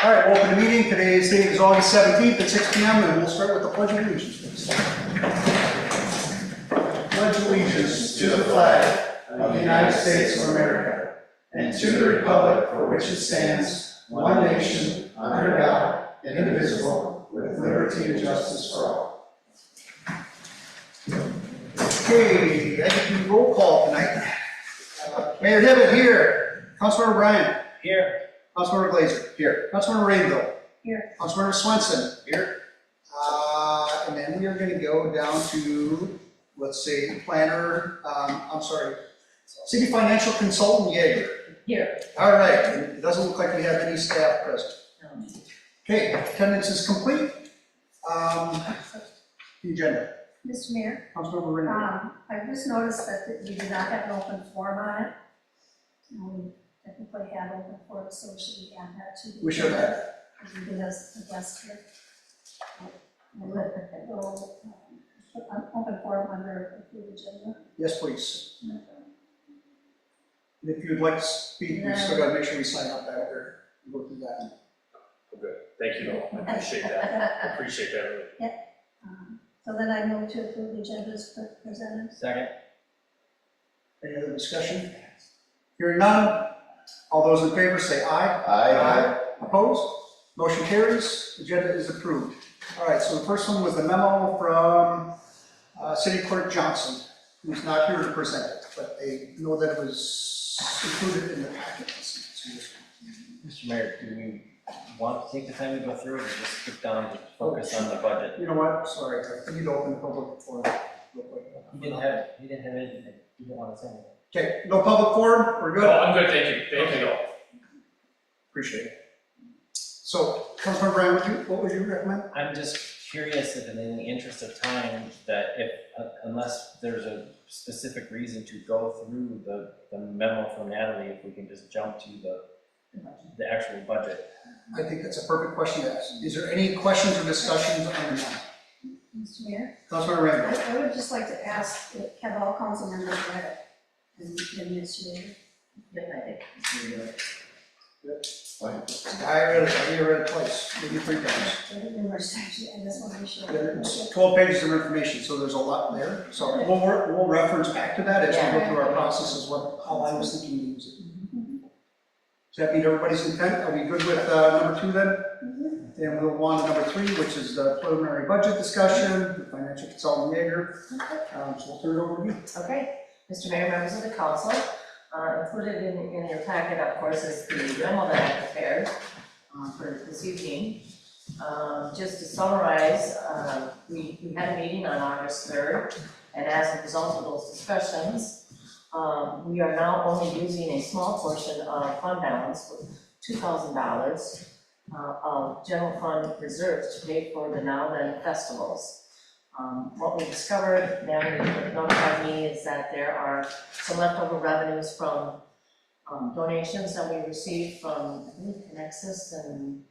All right, we'll open the meeting. Today's date is August 17th at 6 p.m. and we'll start with the Pledge of Allegiance, please. Pledge allegiance to the flag of the United States of America and to the republic for which it stands, one nation, under God, indivisible, with liberty and justice for all. Okay, I think we roll call tonight. Mayor Hibbett here. Councilmember Bryant. Here. Councilmember Glazer. Here. Councilmember Rainville. Here. Councilmember Swenson. Here. And then we are going to go down to, let's see, planner, city financial consultant Yeager. Here. All right, and it doesn't look like we have any staff present. Okay, attendance is complete. The agenda. Mr. Mayor, Councilmember Rainville. I just noticed that we did not have an open forum on it. We technically had open forum, so should we add that to the? We should have. Because we did as a guest here. We'll put an open forum under the agenda. Yes, please. And if you'd like to speak, we still got to make sure we sign up after we go through that. Good. Thank you. I appreciate that. I appreciate that. Really. So then I move to approve the agenda as presented. Second. Any other discussion? Hearing none, all those in favor say aye. Aye. Opposed? Motion carries. Agenda is approved. All right, so the first one was the memo from City Clerk Johnson, who's not here to present it, but they know that it was included in the packet. Mr. Mayor, do we want to take the time to go through it or just skip down and focus on the budget? You know what? Sorry, I need to open the public forum real quick. He didn't have anything. He didn't want to say anything. Okay, no public forum? We're good? Oh, I'm good. Thank you. Thank you. Appreciate it. So, Councilmember Bryan, what would you recommend? I'm just curious if in the interest of time that if, unless there's a specific reason to go through the memo from Natalie, if we can just jump to the actual budget. I think that's a perfect question to ask. Is there any questions or discussions on the memo? Mr. Mayor, Councilmember Randall. I would just like to ask, have all council members read it? And Mr. Mayor? I read it twice, maybe 3 times. Numerous times, I just want to be sure. It's 12 pages of information, so there's a lot there. So we'll reference back to that as we go through our processes, how I was thinking to use it. Does that meet everybody's intent? Are we good with number 2 then? Then we'll move on to number 3, which is the preliminary budget discussion, the financial consultant Yeager. So we'll turn it over to you. Okay, Mr. Mayor, members of the council, included in your packet, of course, is the memo that I prepared for this evening. Just to summarize, we had a meeting on August 3rd, and as a result of those discussions, we are now only using a small portion of fund balance, $2,000 of general fund reserves to pay for the now then festivals. What we discovered, Natalie notified me, is that there are some leftover revenues from donations that we received from, I believe, Connexus and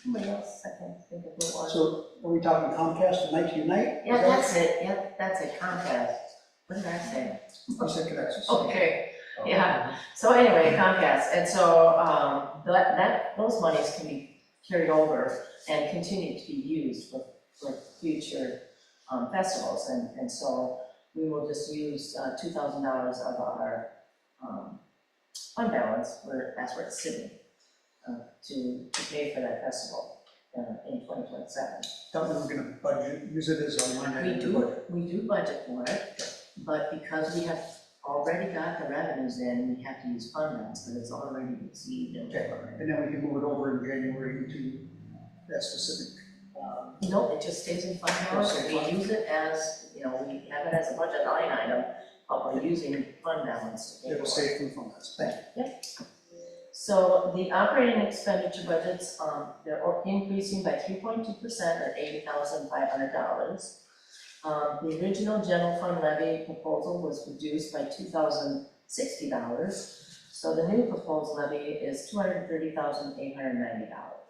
somebody else, I can't think of who it was. So are we talking Comcast and Night to Unite? Yeah, that's it, yep, that's it, Comcast. What did I say? I said Connexus. Okay, yeah, so anyway, Comcast, and so those monies can be carried over and continue to be used for future festivals, and so we will just use $2,000 of our fund balance, that's where it's sitting, to pay for that festival in 2027. Thought we were going to budget, use it as a line item to budget. We do budget for it, but because we have already got the revenues in, we have to use fund balance, but it's already received. Okay, and then we can move it over in January to that specific. No, it just stays in fund balance, we use it as, we have it as a budget line item, but we're using fund balance to pay It'll for stay free from us. Thank you. So the operating expenditure budgets, they're increasing by 3.2% or $80,500. The original general fund levy proposal was reduced by $2,060. So the new proposed levy is $230,890.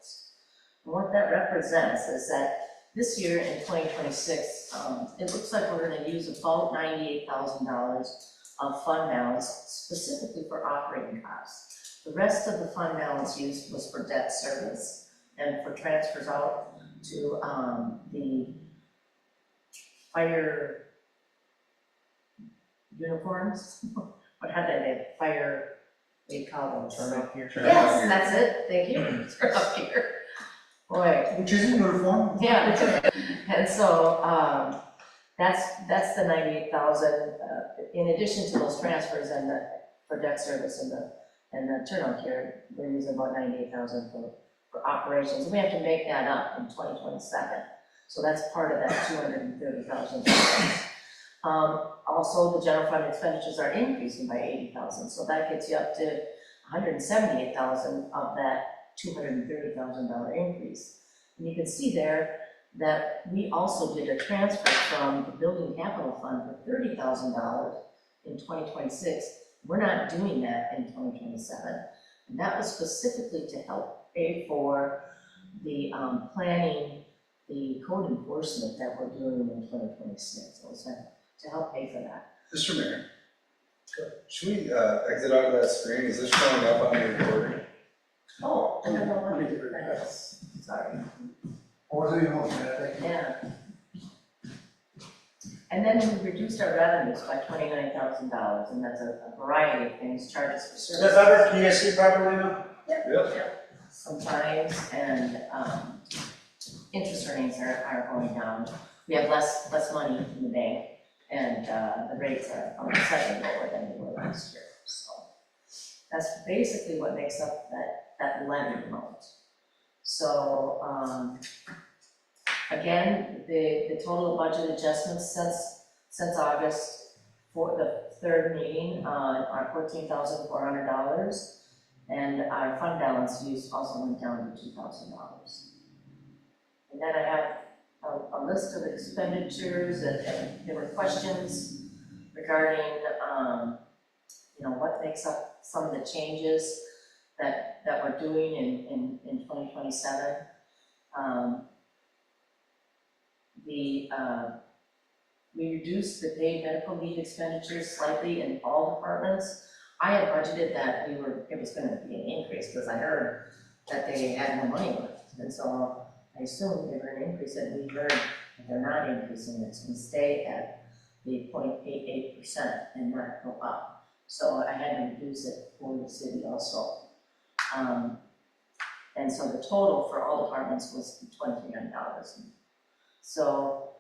And what that represents is that this year in 2026, it looks like we're going to use about $98,000 of fund balance specifically for operating costs. The rest of the fund balance used was for debt service. and for transfers out to, the fire uniforms, what had they, fire, what do you call them? Turn off here. Yes, that's it, thank you, turn up here. Boy, Which is in uniform. yeah, and so, that's the 98,000, in addition to those transfers and the, for debt service and the turnout care, we're using about 98,000 for operations, we have to make that up in 2027, so that's part of that 230,000. Also, the general fund expenditures are increasing by 80,000, so that gets you up to 178,000 of that $230,000 increase. And you can see there that we also did a transfer from the building capital fund for $30,000 in 2026. We're not doing that in 2027. And that was specifically to help pay for the planning, the code enforcement that we're doing in 2026. So it's to help pay for that. Mr. Mayor. Should we exit out of that screen? Is this showing up on your recording? Oh, I don't know Let me what get rid of that. that's, sorry. I wasn't even looking at it. Yeah. And then we reduced our revenues by $29,000, and that's a variety of things, charges for Is service. that better? Can you guys see properly now? Yep. Sometimes, and interest earnings are going down. We have less money in the bank, and the rates are slightly lower than they were last year. So that's basically what makes up that levy amount. So again, the total budget adjustments since August for the third meeting are $14,400, and our fund balance use also went down to $2,000. And then I have a list of expenditures, and there were questions regarding, what makes up some of the changes that we're doing in 2027. We reduced the paid medical leave expenditures slightly in all departments. I had budgeted that it was gonna be an increase, because I heard that they had no money left, and so I assumed they were gonna increase it, and we heard that they're not increasing it, it's gonna stay at the 0.88% and not go up. So I had to reduce it for the city also. And so the total for all departments was $29. So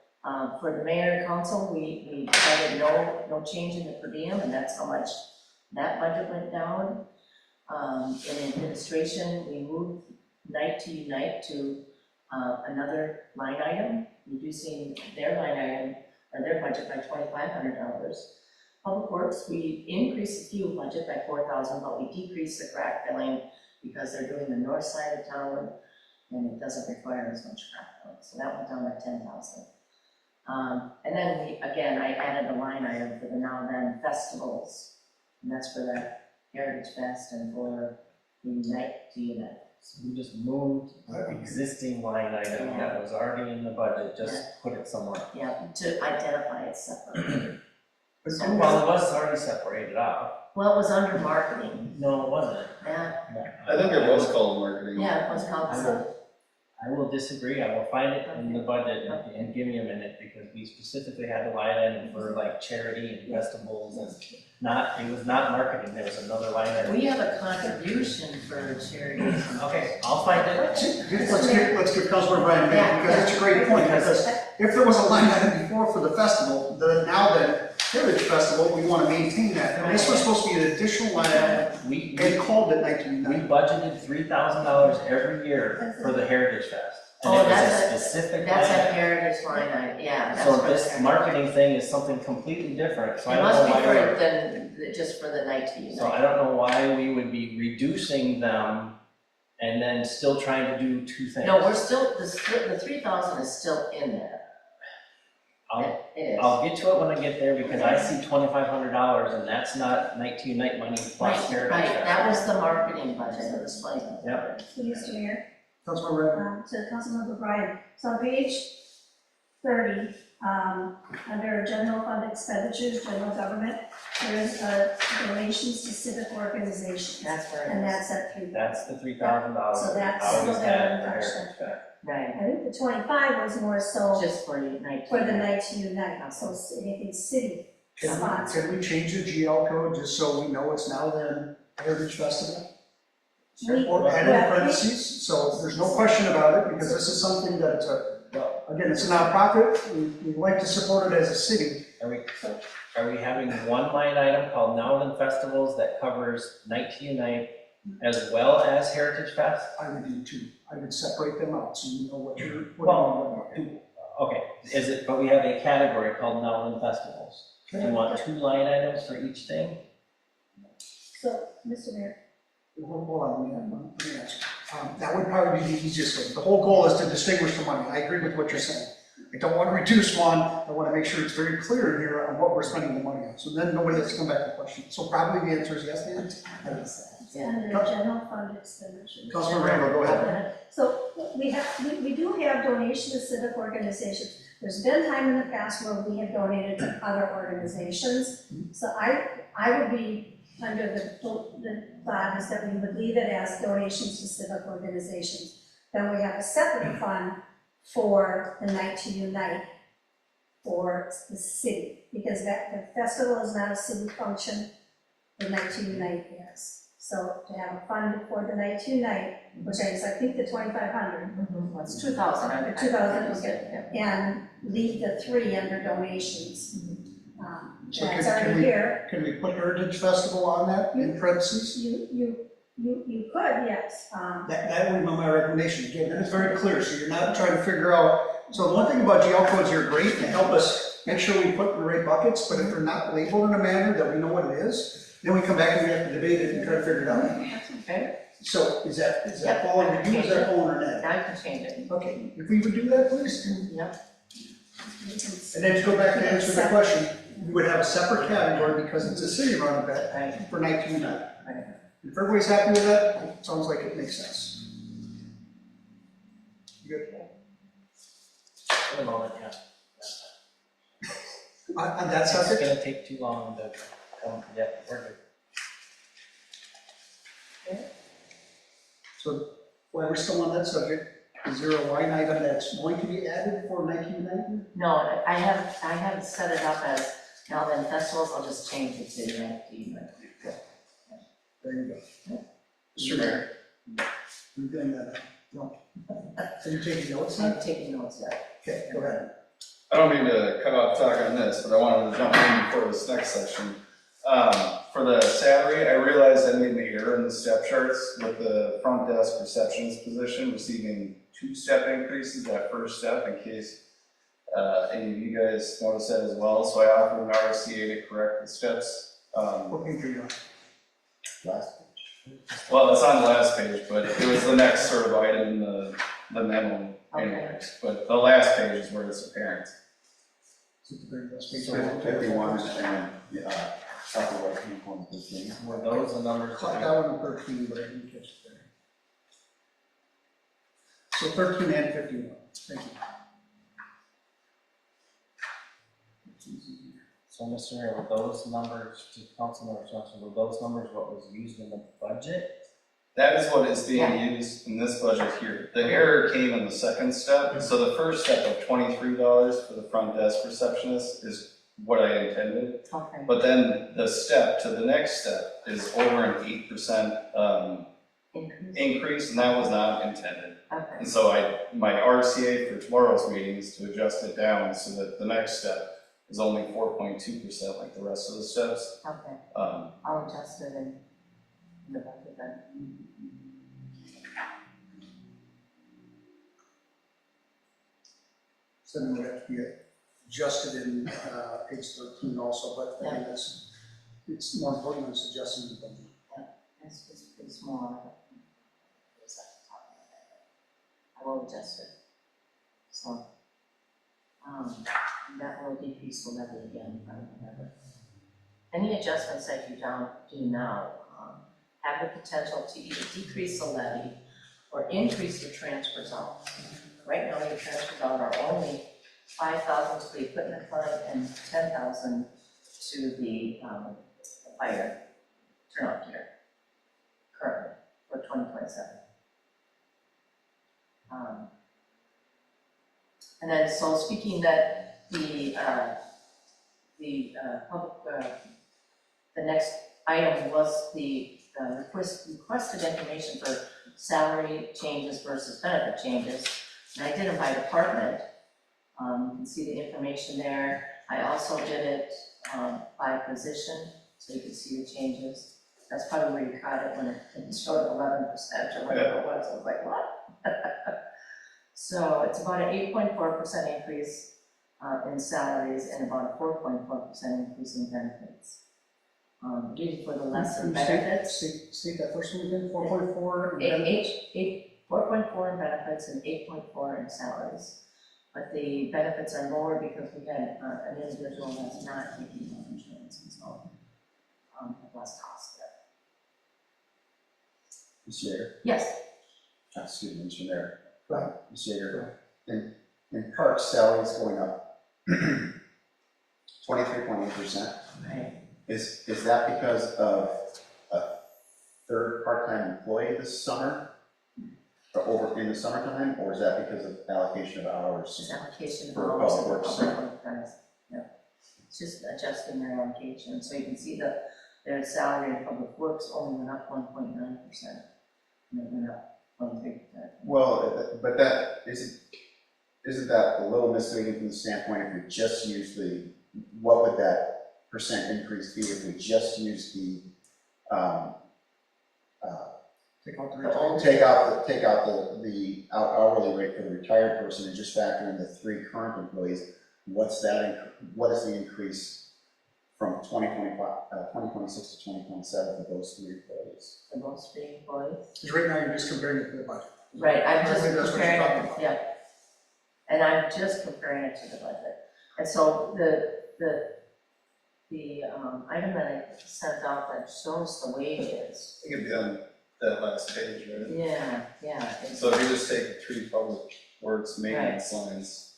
for the mayor and council, we decided no change in the per diem, and that's how much that budget went down. In administration, we moved Night to Unite to another line item, reducing their line item or their budget by $2,500. Public Works, we increased the fuel budget by $4,000, but we decreased the crack filling because they're doing the north side of town and it doesn't require as much crack filling. So that went down by $10,000. And then I added a line item for the now and then festivals, and that's for the Heritage Fest and for the Night to Unite. So we just moved the existing line item that was already in the budget, just put it somewhere. Yeah, to identify it separately. Well, it was already separated out. Well, it was under marketing, No, it wasn't. yeah, I think it was called marketing. yeah, it was called I will disagree, I will find it in the budget and give me a minute, because we specifically had a line item for like charity and festivals, and it was not marketing, there was another line item. We have a contribution for charities. Okay, I'll find it. Let's give Councilor Brian a minute, because it's a great point, because if there was a line item before for the festival, now the Heritage Festival, we want to maintain that. And this was supposed to be an additional line item, We and called it 1999. budgeted $3,000 every year for the Heritage Fest. And Oh, it was that's a specific That's line a item. heritage line item, yeah. that's So for this heritage. marketing thing is something completely different, so I It don't must know be why for, we're. just for the Night to Unite. So I don't know why we would be reducing them and then still trying to do two things. No, we're still, the 3,000 is still in there. It is. I'll get to it when I get there, because I see $2,500 and that's not Night to Unite money plus Heritage Right, Fest. that was the marketing budget, it was like. Yep. Mr. Mayor, Councilor Redmond. to Councilmember Bryan, so on page 30, Under general fund expenditures, general government, there is donations to civic organizations, That's where and it is, that's at $3,000. That's the $3,000 So we that's always still had there, for touch Heritage that. Fest. right, I think the 25 was more so just for night. for the night to unite, so it's anything city sponsored. Can we change the GL code just so we know it's now the Heritage Festival? We- Or add in well, parentheses, so there's no question about it, because this is something that, again, it's a nonprofit, we like to support it as a city. Are we having one line item called Nowland Festivals that covers Night to Unite as well as Heritage Fest? I would do two, I would separate them out, so you know what you're, Well, what you're doing. Okay, but we have a category called Nowland Festivals. Do you want 2 line items for each thing? So, Mr. Mayor, Hold on, let me answer. That would probably be the easiest way. The whole goal is to distinguish the money. I agree with what you're saying. I don't want to reduce one. I want to make sure it's very clear here on what we're spending the money on. So then nobody has to come back to question. So probably the answer is yes, Dan? it's under general fund expenditures. Councilman Randall, go ahead. So we do have donations to civic organizations. There's been time in the past where we have donated to other organizations. So I would be under the thought is that we would leave it as donations to civic organizations. Then we have a separate fund for the Night to Unite for the city, because the festival is not a city function, the Night to Unite is. So to have a fund for the Night to Unite, which is, I think, the 2,500, That's 2,000. 2,000, okay. And leave the 3 under donations. So That's can already we- here. Can we put Heritage Festival on that in parentheses? You could, yes. That would be my recommendation. Again, then it's very clear, so you're not trying to figure out. So the one thing about GL codes, you're great, they help us make sure we put in the right buckets, but if they're not labeled in a manner that we know what it is, then we come back and we have to debate it and try to figure it out. Okay, So is that Yep. fall under you, is that fall under Ned? now you can change it. Okay, if we would do that, please. Yep, And then to go back to answer the question, we would have a separate category because it's a city-run event right, for Night to Unite. right. If everybody's happy with that, it sounds like it makes sense. You good? For the moment, yeah. On that It's subject? gonna take too long to come, yeah, we're good. So while we're still on that subject, is there a line item that's going to be added for 1990? No, I haven't set it up as now then festivals, I'll just change it to Night to Unite. There you go. Mr. Mayor, you're doing that. No. Are you taking notes? I'm taking notes there. Okay, go ahead. I don't mean to cut off talk on this, but I wanted to jump in before this next section. For the salary, I realized I made an error in the step charts with the front desk receptionist position receiving 2 step increases, that first step, in case any of you guys noticed that as well. So I offered an RCA to correct the steps. What page are you on? Well, it's on the last page, but it was the next sort of item in the memo anyways. But the last page is where it's apparent. Is it the very last page? So 51 and, talk about people in 15. Were those the numbers? Caught that one in 13, but I didn't catch it there. So 13 and 51, thank you. So, Mr. Mayor, were those numbers, to Councilmember Swenson, were those numbers what was used in the budget? That is what is being used in this budget here. The error came in the second step. So the first step of $23 for the front desk receptionist is what I intended. Okay, But then the step to the next step is over an 8% increase, increase, and that was not intended. okay, And so my RCA for tomorrow's meeting is to adjust it down so that the next step is only 4.2% like the rest of the steps. okay, Um, I'll adjust it in the budget then. So then it would have to be adjusted in page 13 also, but I think it's more important than it's adjusting the budget. It's pretty small. It's at the top of it. I will adjust it. So, that will decrease the levy again, I remember. Any adjustments that you don't do now, have the potential to either decrease the levy or increase your transfers out. Right now, your transfers out are only 5,000 to the equipment fund and 10,000 to the fire turnout gear currently for 2027. And then, so speaking that the next item was the requested information for salary changes versus benefit changes. And I did them by department. You can see the information there. I also did it by position, so you can see the changes. That's probably where you caught it when it showed 11% or whatever it was. I was like, what? So it's about an 8.4% increase in salaries and about a 4.4% increase in benefits. Due for the lesser benefits. State that first one again, 4.4 and benefits? 4.4 in benefits and 8.4 in salaries. But the benefits are lower because we had an individual that's not taking health insurance, and so have less cost there. Mr. Yeager? Yes, Excuse me, Mr. Mayor. Right. Mr. Yeager, in parks, salaries going up 23.8%. right. Is that because of a third part-time employee this summer? Or over in the summertime, or is that because of allocation of hours? Just allocation of For hours public and works. public works. Yeah. It's just adjusting their allocation, so you can see that their salary in public works only went up 1.9%. And it went up 0.3%. Well, but that isn't that a little misleading from the standpoint if we just use what would that percent increase be if we just use the, Take out the The retired. old- take out the hourly rate for the retired person and just factor in the 3 current employees, what is the increase from 2026 to 2027 for those 3 employees? The most three employees. Because right now you're just comparing it to the budget. Right, I'm just I think that's what you're comparing talking it, about. yeah. And I'm just comparing it to the budget. And so the item that I sent out that shows the wages. I think it'd be on that last page, right? Yeah. So if you just take 3 public works maintenance lines,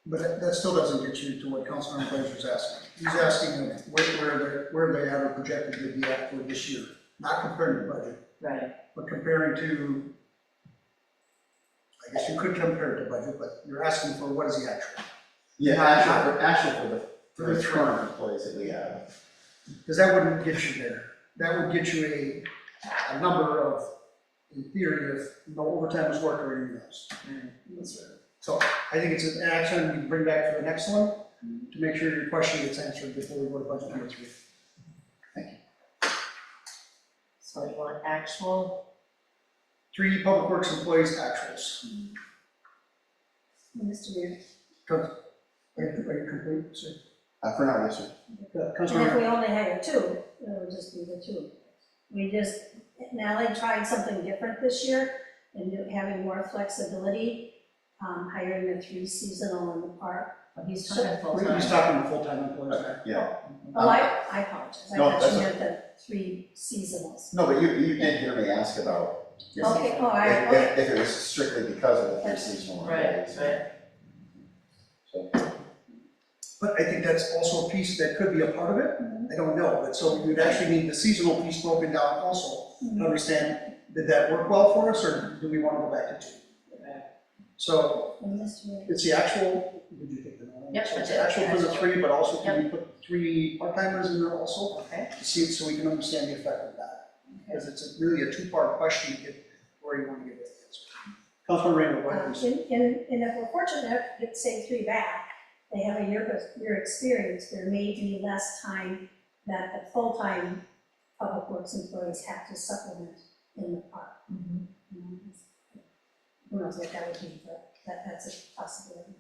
But that still doesn't get you to what Councilmember Blazer's asking. He's asking where they have a projected to be at for this year, not comparing the budget, Right, but comparing to, I guess you could compare it to budget, but you're asking for what is the actual? Yeah, actually for the 3. current employees that we have. Because that wouldn't get you there. That would get you a number of, in theory, if no overtime was worked or anything else. That's right. So I think it's an action we can bring back for the next one to make sure your question gets answered before we go to budget number 3. so you want actual, 3 public works employees actuals. Mr. Mayor. Are you complete, sir? For now, yes, sir. And if Councilmember, we only had 2, it would just be the 2. We just, Nally tried something different this year and having more flexibility, hiring the 3 seasonal in the park. well, he's talking full-time. he's talking to full-time employees now. Yeah. Oh, I apologize, I No, thought that's you meant the 3 seasonals. No, but you did hear me ask about Okay, all right, okay. if it was strictly because of the 3 seasonal Right, employees. right. So, But I think that's also a piece that could be a part of it. I don't know, but so we would actually need the seasonal piece broken down also to understand, did that work well for us or do we want to go back to 2? So And Mr. Mayor. it's the actual, did you take the note? Yep, So it's I did. actual for the 3, but also can we put 3 part-timers in there also? Okay. To see it so we can understand the effect of that. Because it's really a 2-part question to get where you want to get it. Councilman Raymond, go ahead, please. And if we're fortunate enough to get, say, 3 back, they have a year experience, there may be less time that the full-time public works employees have to supplement in the park. Who knows what that would be, but that's a possibility.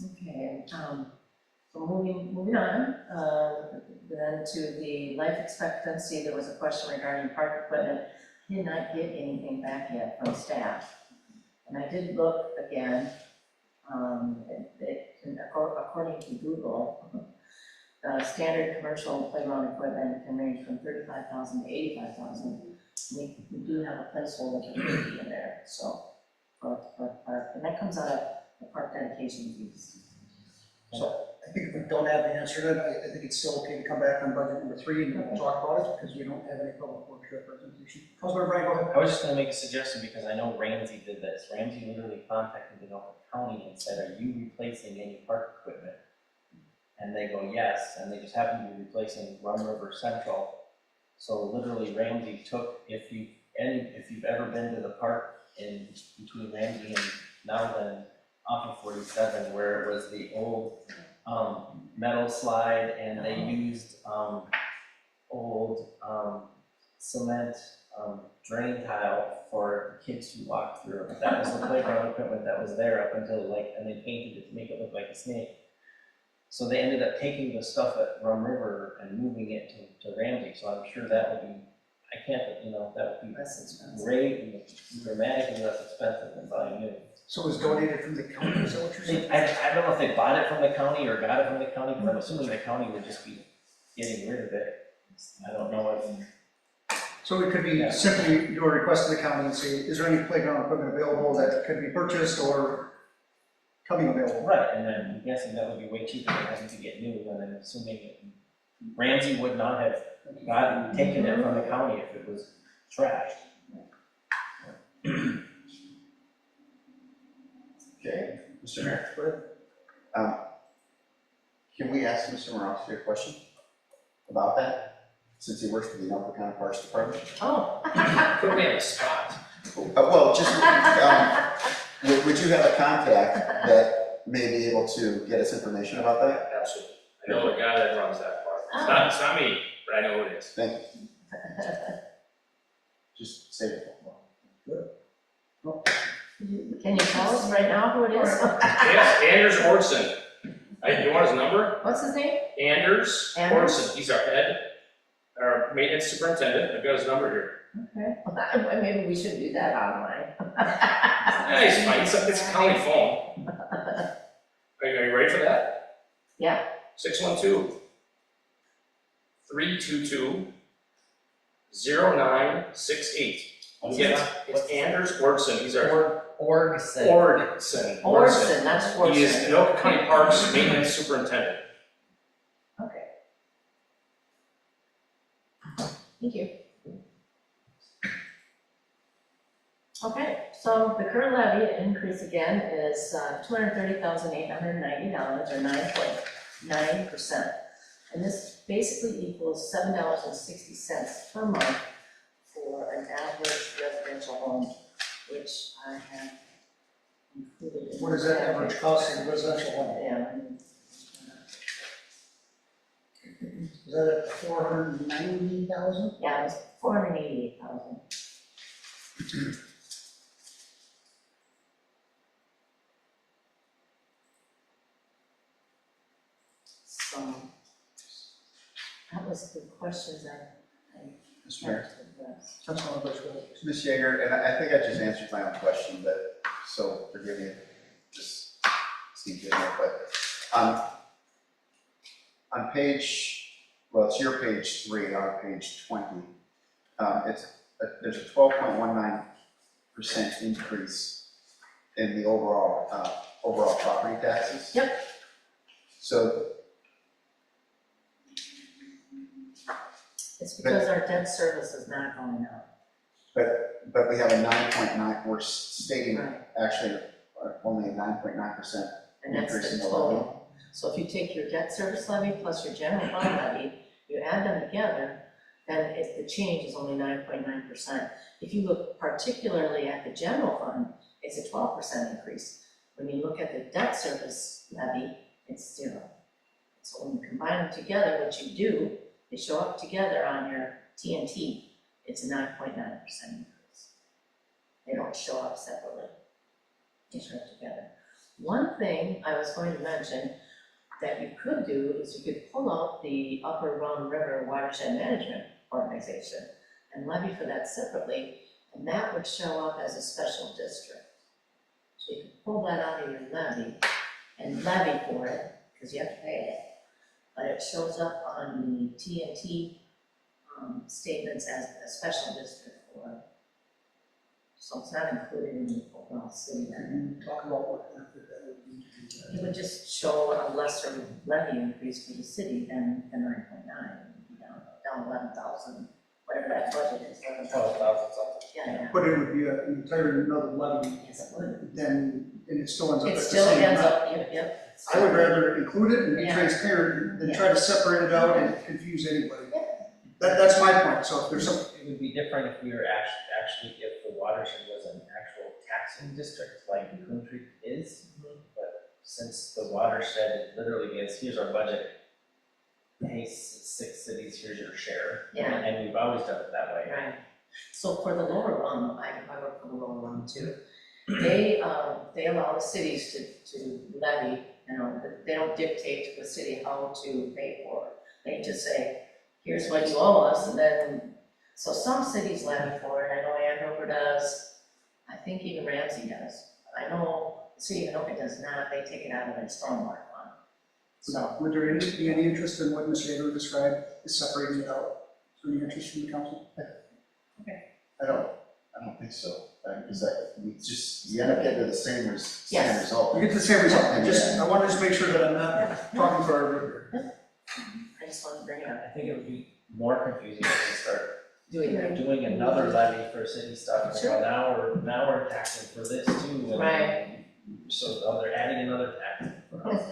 Okay, so moving on, then to the life expectancy, there was a question regarding park equipment. did not get anything back yet from staff. And I did look again, according to Google, standard commercial playground equipment can range from $35,000 to $85,000. We do have a placeholder for $50 in there, so, for park, and that comes out of the park dedication fees. So I think if we don't have the answer to that, I think it's still okay to come back on budget number 3 and we'll talk about it, because we don't have any public works representation. Councilmember Bryan, go ahead. I was just gonna make a suggestion because I know Ramsey did this. Ramsey literally contacted the Norfolk County and said, are you replacing any park equipment? And they go, yes, and they just happen to be replacing Rum River Central. So literally Ramsey took, if you've ever been to the park in between Ramsey and Nowland, off of 47, where it was the old metal slide, and they used old cement drain tile for kids to walk through. That was the playground equipment that was there up until and they painted it to make it look like a snake. So they ended up taking the stuff at Rum River and moving it to Ramsey, so I'm sure that would be, that would be Less expensive. great and dramatically less expensive than buying new. So it was donated from the county, is that what you're saying? I don't know if they bought it from the county or got it from the county, but I'm assuming the county would just be getting rid of it. I don't know if, So it could be Yeah. simply do a request to the county and say, is there any playground equipment available that could be purchased or coming available? right, and then I'm guessing that would be way cheaper than having to get new, and I'm assuming that Ramsey would not have taken it from the county if it was trashed. Okay, Mr. Mayor, Go ahead. can we ask Mr. Morosky a question about that? Since he works for the Norfolk County Parks Department? Oh. Put me on the spot. Well, just, would you have a contact that may be able to get us information about that? Absolutely. I know the guy that runs that park. It's not me, but I know who it is. Thank you. Just say it. Can you tell us right now who it is? Yes, Anders Ortson. You want his number? What's his name? Anders Anders? Ortson. He's our maintenance superintendent. I've got his number here. Okay, well, maybe we should do that online. Yeah, he's fine. It's a county phone. Are you ready for that? Yeah. 612-322-0968. Yes, it's Anders Ortson. He's our Orgson. Orson, that's Orson. He is Anoka County Parks maintenance superintendent. Okay. Thank you. Okay, so the current levy increase again is $230,890 or 9.9%. And this basically equals $7.60 per month for an average residential home, which I have included in. What is that average cost of a residential home? Yeah. Is that at 490,000? Yeah, it was 488,000. So, that was the questions I Mr. Mayor? had to address. Councilmember Bush, go ahead. Ms. Yeager, and I think I just answered my own question, but, so forgive me, just sneak in there, but, on page, well, it's your page 3, our page 20, there's a 12.19% increase in the overall property taxes. Yep. So, It's because our debt service is not going up. but we have a 9.9, we're stating Right. actually only a 9.9%. And that's Increase in the the levy. total. So if you take your debt service levy plus your general fund levy, you add them together, then the change is only 9.9%. If you look particularly at the general fund, it's a 12% increase. When you look at the debt service levy, it's 0. So when you combine them together, what you do, they show up together on your TNT, it's a 9.9% increase. They don't show up separately. They show up together. One thing I was going to mention that you could do is you could pull out the Upper Rum River Watershed Management Organization. and levy for that separately, and that would show up as a special district. So you can pull that out of your levy and levy for it, because you have to pay it. But it shows up on the TNT statements as a special district for it. So it's not included in the overall city levy. Can you talk about what benefit that would be to do that? It would just show a lesser levy increase for the city than the 9.9, down 11,000, whatever that budget is. 12,000 something. Yeah, But it would be an entire another levy, yes, it would. then, and it still ends up at It the still same ends amount. up, yep. I would rather include it and be Yeah. transparent than Yeah. try to separate it out and confuse anybody. That's my point, so if there's some, It would be different if we were actually, if the watershed was an actual taxing district like Coon Creek is. But since the watershed literally gets, here's our budget, hey, 6 cities, here's your share. Yeah. And we've always done it that way. Right. So for the lower rung, I work for the lower rung too, they allow the cities to levy, but they don't dictate to the city how to pay for it. They just say, here's what you owe us, and then, so some cities levy for it. I know Andover does, I think even Ramsey does. I know the city of Anoka does not, they take it out of their stormwater fund. So, would there be any interest in what Ms. Rader described, is separating it out? Is there any interest from the council? I don't think so, because you end up getting to the same Yes. result. You get the same result, I want to just make sure that I'm not talking for our group here. I just wanted to bring it up. I think it would be more confusing if we start Doing that. doing another levy for city stuff. Like, Sure. well, now we're taxing for this too. And Right. So they're adding another tax for us.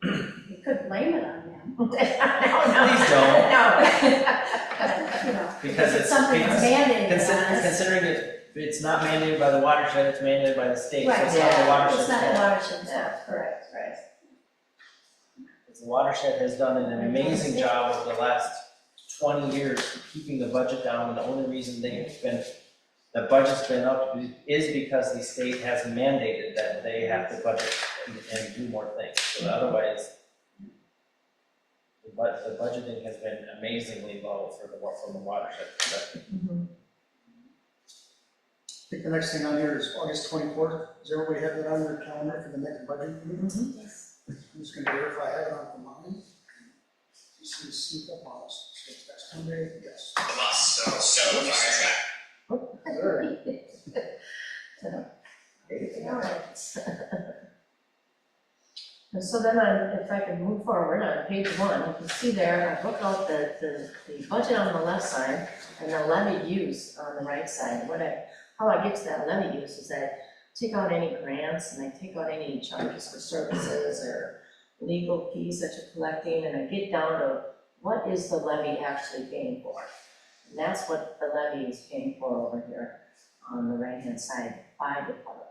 You could blame it on them. Please don't. You know, Because it's something that's mandated on us. Considering it's not mandated by the watershed, it's mandated by the state, so Right, it's not the watershed's it's not the fault. watershed's fault, correct, right. The watershed has done an amazing job over the last 20 years keeping the budget down, and the only reason the budget's been up is because the state has mandated that they have to budget and do more things, so otherwise, the budgeting has been amazingly low from the watershed perspective. I think the next thing on here is August 24th. Does everybody have that on their calendar for the next budget meeting? I'm just gonna verify I have it on for mine. You see, sneak up on us. So it's next Monday, yes. And so then if I can move forward on page 1, you can see there, I broke out the budget on the left side and the levy use on the right side. How I get to that levy use is I take out any grants and I take out any charges for services or legal fees that you're collecting, and I get down to what is the levy actually paying for? And that's what the levy is paying for over here on the right-hand side by department.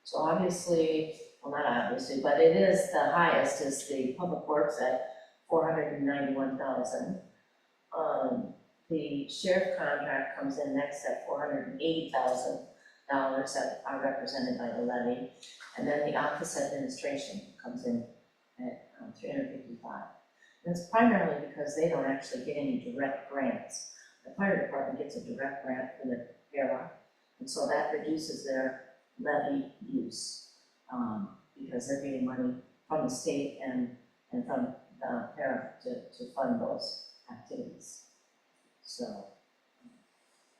So obviously, well, not obviously, but it is the highest is the public works at 491,000. The sheriff contract comes in next at $480,000 that are represented by the levy. And then the office administration comes in at 355. And it's primarily because they don't actually get any direct grants. The fire department gets a direct grant from the para, and so that reduces their levy use, because they're getting money from the state and from the para to fund those activities. So,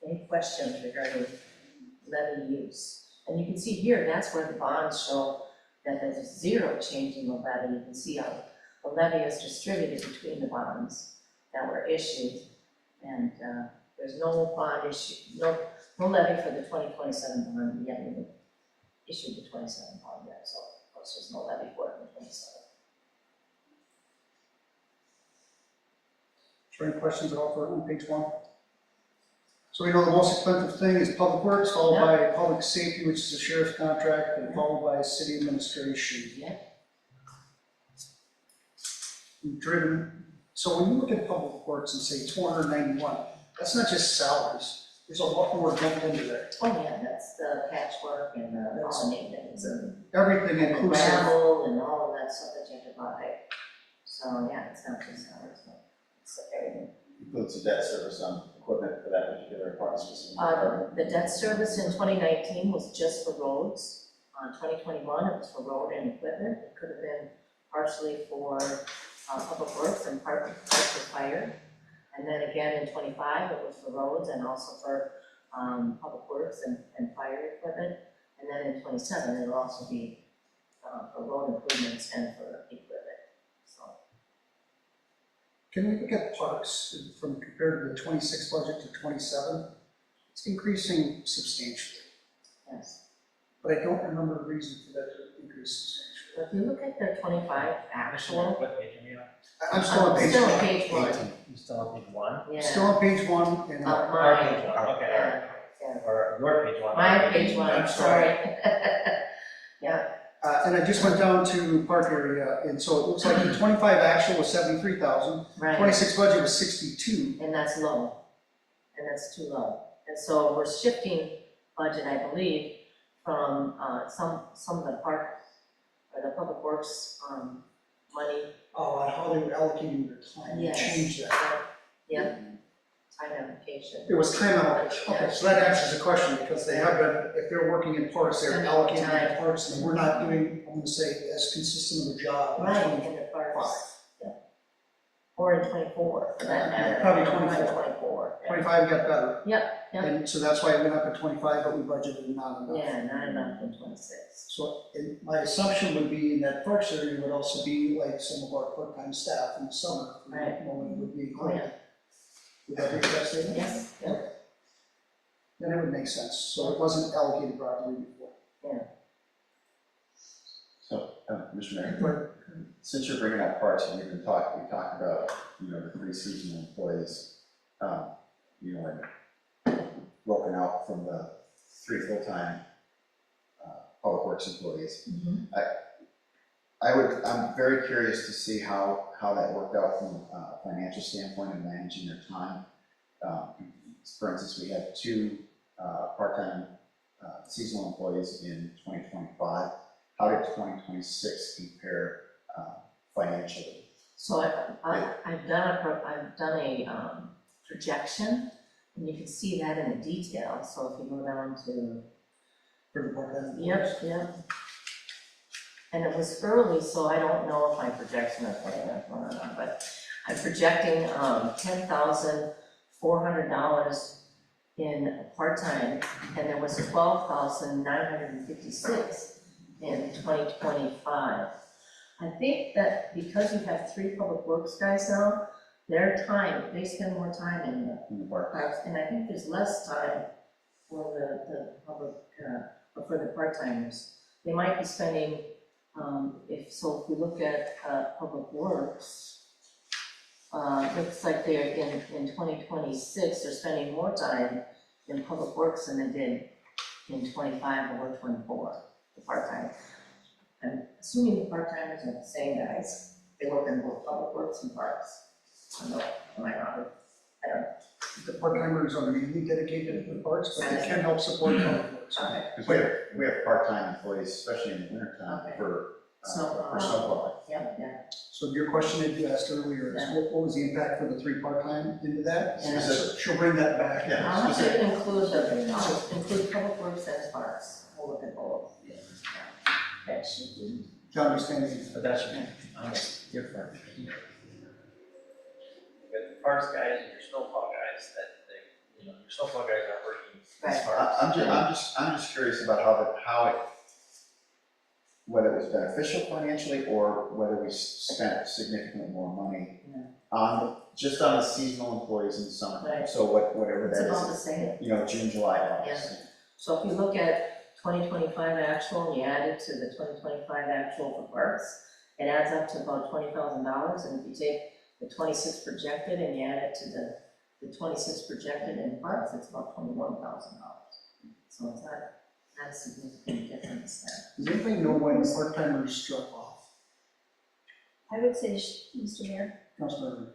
any questions regarding levy use? And you can see here, that's where the bonds show that there's 0 change in the levy. You can see how the levy is distributed between the bonds that were issued. And there's no bond issue, no levy for the 2027 bond yet. We haven't issued the 27 bond yet, so of course there's no levy for it in 27. Is there any questions at all for on page 1? So we know the most expensive thing is public works, followed by public safety, which is the sheriff's contract, and followed by city administration. Yeah. Driven, so when you look at public works and say 291, that's not just salaries. There's a lot more dumped into there. Oh yeah, that's the patchwork and the bonding and Everything the inclusive. gravel and all of that stuff that you have to buy. So yeah, it's not just ours, but it's everything. includes the debt service on equipment for that particular part specific department. The debt service in 2019 was just for roads. 2021, it was for road and equipment. It could have been partially for public works and part for fire. And then again in 25, it was for roads and also for public works and fire equipment. And then in 27, it'll also be for road improvements and for equipment, so. Can we look at parks from compared to the 26 budget to 27? It's increasing substantially, Yes. but I don't remember the reason for that to increase substantially. If you look at their 25 actual, What page are you on? I'm still on page still on one. page 1, You still on page 1? yeah. Still on page 1, and Of Our mine, page 1, okay, all right. yeah. Or your page 1. My page 1, I'm sorry. and I just went down to park area, and so it looks like the 25 actual was 73,000, Right, 26 budget was 62. and that's low, and that's too low. And so we're shifting budget, I believe, from some of the park, or the public works money. Oh, and how they were allocating their time, they Yes. changed that. Yep, time allocation. It was time allocation, okay, so that answers the question, because they have been, if they're working in parks, they're Spending allocating time. the parks, and we're not doing, I'm gonna say, as consistent of a job. in Right, 25. in the parks, yeah. Or in 24, for that matter. Probably 24. 24. yeah. 25 got better. Yep. And so that's why it went up at 25, but we budgeted not enough. Yeah, not enough in 26. So my assumption would be in that parks area would also be like some of our part-time staff in the summer. Right. Mowing would be Oh, included. yeah, Would that be fair statement? yes, yep, Then it would make sense, so it wasn't allocated properly before. So, Mr. Mayor, since you're bringing up parts, and we talked about, the 3 seasonal employees, and broken out from the 3 full-time public works employees. Mhm. I'm very curious to see how that worked out from a financial standpoint and managing their time. For instance, we had 2 part-time seasonal employees in 2025. How did 2026 compare financially? So I've done a projection, and you can see that in the detail, so if you go down to, For the part-time. yep. And it was early, so I don't know if my projection is right enough or not, but I'm projecting $10,400 in part-time, and there was 12,956 in 2025. I think that because you have 3 public works guys now, their time, they spend more time in the In the park? parks, and I think there's less time for the public, or for the part-timers. They might be spending, if we look at public works, looks like they're in 2026, they're spending more time in public works than they did in 25 or 24, the part-time. I'm assuming the part-timers are the same guys, they work in both public works and parks. I don't know, am I wrong? I don't know. The part-timers are mainly dedicated to the parks, but they can help support public works. Okay. Because we have part-time employees, especially in the wintertime, Okay. for Snowplow. snowplowing. Yeah. So your question that you asked earlier is, Yeah. what was the impact for the 3 part-time into that? Yeah. So she'll bring that back. Yeah. I'll have to include include public works and parks, we'll look at both. That should be. John, you're standing. But that should be almost different. With the parks guys and your snowplow guys, that they, your snowplow guys aren't working as Right. hard. I'm just curious about whether it was beneficial financially or whether we spent significantly more money just on the seasonal employees in the summer. Right. So whatever It's that about the is, same. June, July, August. So if you look at 2025 actual, and you add it to the 2025 actual for parks, it adds up to about $20,000, and if you take the 26 projected and you add it to the 26 projected in parks, it's about $21,000. So it's not a significant difference there. Does anybody know when part-timers drop off? I would say, Mr. Mayor, Councilor,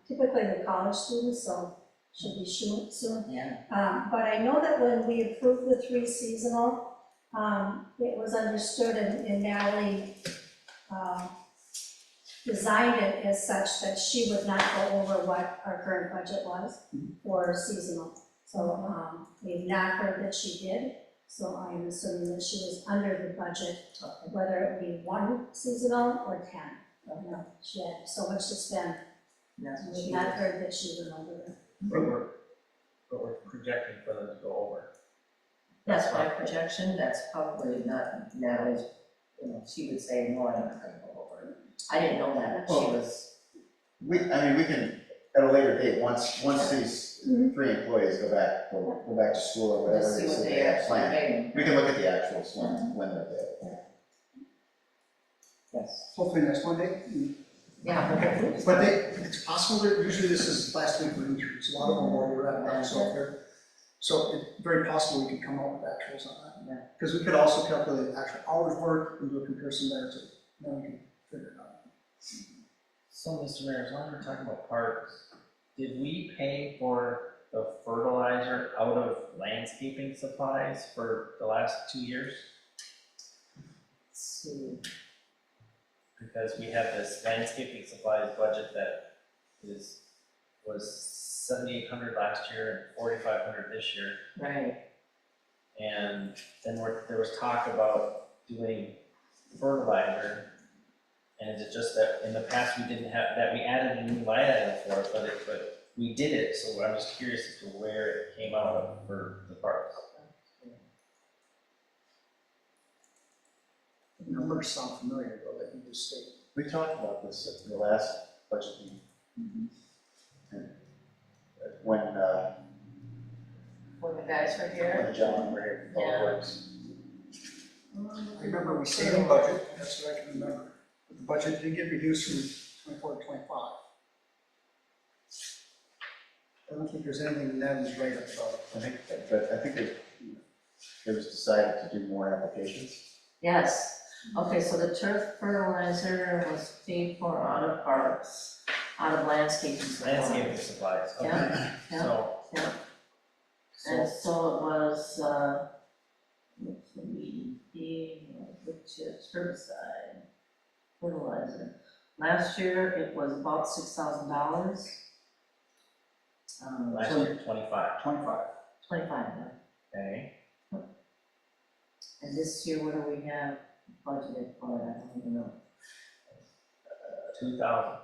typically the college students, so should be soon. Yeah. But I know that when we approved the 3 seasonal, it was understood, and Natalie designed it as such that she would not go over what our current budget was for seasonal. So, we've not heard that she did, so I'm assuming that she was under the budget, whether it be 1 seasonal or 10. You know, she had so much to spend, That's what we've she not did. heard that she went over it. But we're projecting for them to go over. That's my projection, that's probably not Natalie's, she would say, no, I'm not gonna go over. I didn't know that, she was, We can, at a later date, once these 3 employees go back to school or whatever just it see is what that they they have actually planned, paid. we can look at the actuals when they're there. Yes. Hopefully next Monday. Yeah. But it's possible that usually this is last week for injuries, a lot of them are already wrapped up, so it's very possible we could come up with actuals on that. Yeah. Because we could also calculate actual hours worked and do a comparison there too, then we can figure it out. So, Mr. Mayor, as long as we're talking about parks, did we pay for the fertilizer out of landscaping supplies for the last 2 years? Let's see. Because we have this landscaping supplies budget that was $7,800 last year and $4,500 this year. Right, And then there was talk about doing fertilizer. And is it just that in the past we didn't have, that we added a new line item for it, but we did it, so I'm just curious as to where it came out of for the parks. The numbers sound familiar though, that you just stated. We talked about this at the last budget meeting. And when when the guys were here. the gentleman were here, Public Yeah. Works. I remember we stayed in budget, that's what I can remember. But the budget did get reduced from 24 to 25. I don't think there's anything that is right about it. I think it was decided to do more applications. Yes, okay, so the turf fertilizer was paid for out of parks, out of landscaping supplies. Landscaping supplies, okay. Yeah, yeah, So. yeah. And so it was, wood chips, herbicide, fertilizer. Last year, it was about $6,000. Last year, 25, 25. 25, okay? and this year, what do we have budgeted for, I don't even know. 2,000.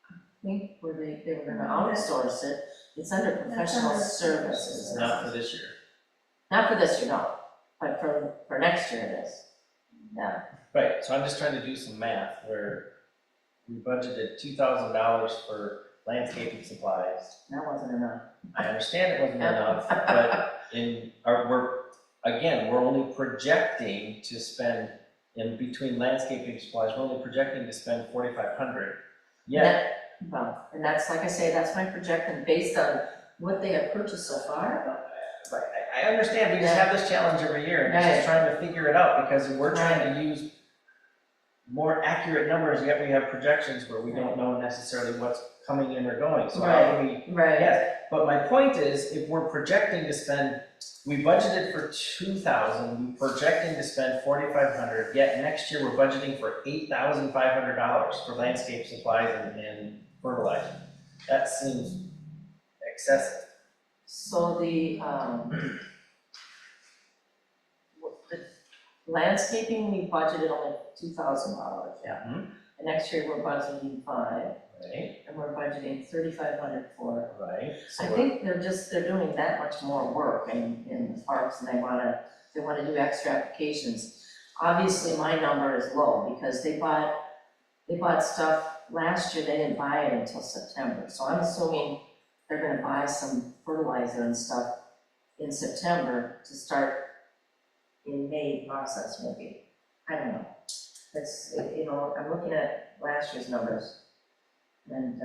I think where they were gonna outsource it, it's under professional under services. Not for this year. Not for this year, no, but for next year it is. Yeah, Right, so I'm just trying to do some math where we budgeted $2,000 for landscaping supplies. that wasn't enough. I understand it wasn't enough, but we're only projecting to spend, in between landscaping supplies, we're only projecting to spend $4,500. Yeah, Well, and that's, like I say, that's my projection based on what they have purchased so far. but I understand, we just have this challenge every year, and we're just trying to figure it out, because we're trying to use more accurate numbers, yet we have projections where we don't know necessarily what's coming in or going, so how do we? Right. Yes, but my point is, if we're projecting to spend, we budgeted for 2,000, we're projecting to spend 4,500, yet next year we're budgeting for $8,500 for landscape supplies and fertilizer. That seems excessive. So the landscaping, we budgeted only $2,000, yeah. Mhm. And next year, we're budgeting $5,000, Right, and we're budgeting $3,500 for it. right. So I think they're doing that much more work in the parks, and they wanna do extra applications. Obviously, my number is low, because they bought stuff last year, they didn't buy it until September, so I'm assuming they're gonna buy some fertilizer and stuff in September to start in May process maybe, I don't know. It's, I'm looking at last year's numbers, and,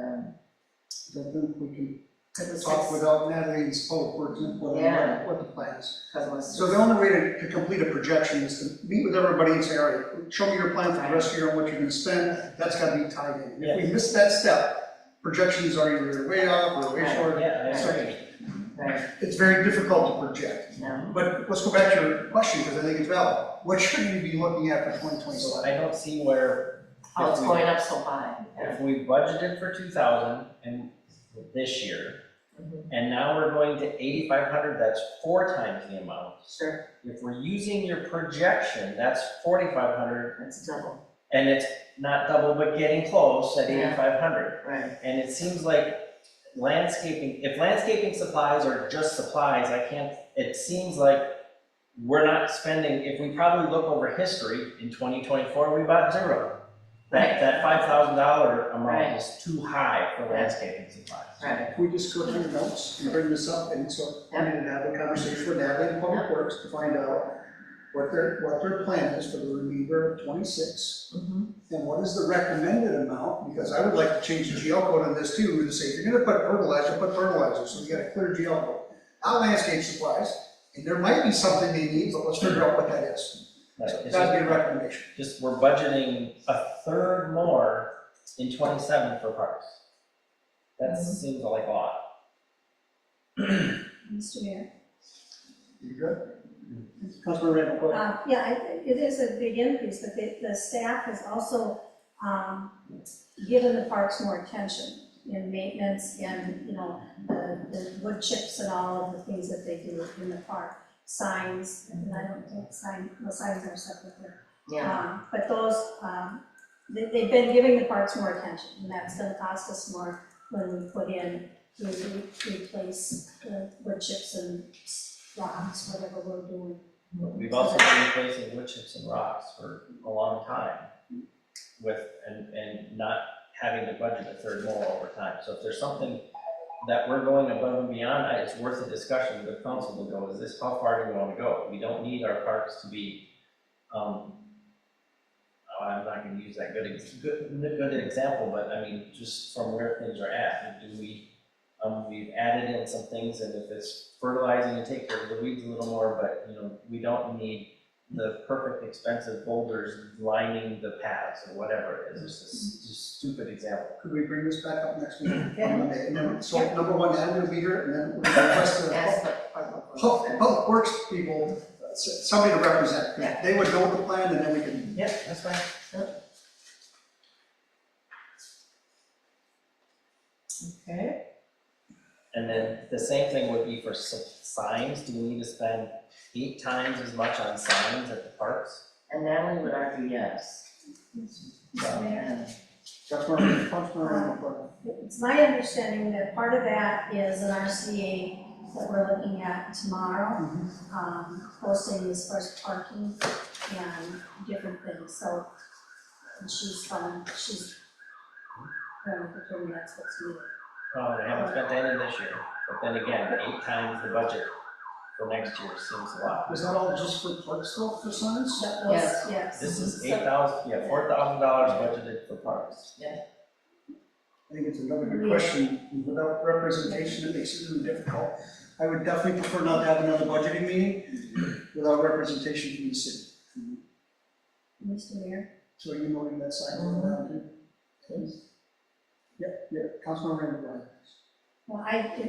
But then we can it was talk without Natalie and Public Works input on Yeah. what the plan is. because it was. So the only way to complete a projection is to meet with everybody and say, all right, show me your plan for the rest of the year, and what you're gonna spend, that's gotta be tied in. If we miss that step, projections are either way up or way short. Yeah, I agree. Right, it's very difficult to project. no, But let's go back to your question, because I think it's valid. What should we be looking at for 2027? I don't see where, oh, it's going up so high, yeah. if we budgeted for 2,000 and this year, Mhm. and now we're going to 8,500, that's 4 times the amount. Sure, If we're using your projection, that's 4,500, that's double, and it's not double, but getting close at Yeah. 8,500. right, And it seems like landscaping, if landscaping supplies are just supplies, it seems like we're not spending, if we probably look over history, in 2024, we bought 0. That $5,000 amount Right. is too high for landscaping supplies. right, If we just go through the notes and bring this up, and so we need to have a conversation with Natalie and Public Works to find out what their plan is for the remainder of 26, mhm, and what is the recommended amount, because I would like to change the GL code on this too, to say, if you're gonna put fertilizer, so you got a clear GL code. Not landscape supplies, and there might be something they need, but let's figure out what that is. Right. So It's that'd be a recommendation. just we're budgeting a third more in 27 for parks. That seems like a lot. Mr. Mayor. You good? Councilman Randall, go ahead. Yeah, it is a big increase, but the staff has also given the parks more attention in maintenance and, you know, the wood chips and all of the things that they do in the park. Signs, and I don't think the signs are separate there. yeah, But those, they've been giving the parks more attention, and that's gonna cost us more when we put in, to replace the wood chips and rocks, whatever we're doing. We've also been replacing wood chips and rocks for a long time and not having to budget a third more over time. So if there's something that we're going above and beyond, it's worth a discussion with council to go, how far do we want to go? We don't need our parks to be, I'm not gonna use that good example, but I mean, just from where things are at, we've added in some things, and if it's fertilizing and take care of the weeds a little more, but, you know, we don't need the perfect expensive boulders lining the paths or whatever it is. It's just a stupid example. Could we bring this back up next week on Yeah. Monday? And then, so number one, Natalie will be here, and then we're gonna request the ask the Public Works. Public Works people, somebody to represent. Yeah. They would know the plan, and then we can, Yeah, that's fine. Okay, And then the same thing would be for signs. Do we need to spend 8 times as much on signs at the parks? and Natalie would argue yes. Mr. Mayor. Councilman Randall, It's my understanding that part of that is an RCA that we're looking at tomorrow, posting as far as parking and different things, so, and she's going to determine that's what's needed. Oh, they haven't spent any this year, but then again, 8 times the budget for next year seems a lot. was that all just for parks though, for signs? That was, yes. This is $4,000 budgeted for parks. I think it's another good question. Without representation, it makes it really difficult. I would definitely prefer not to have another budgeting meeting without representation from the city. Mr. Mayor. So you know that side of the Yep, Councilman Randall, go ahead. Well,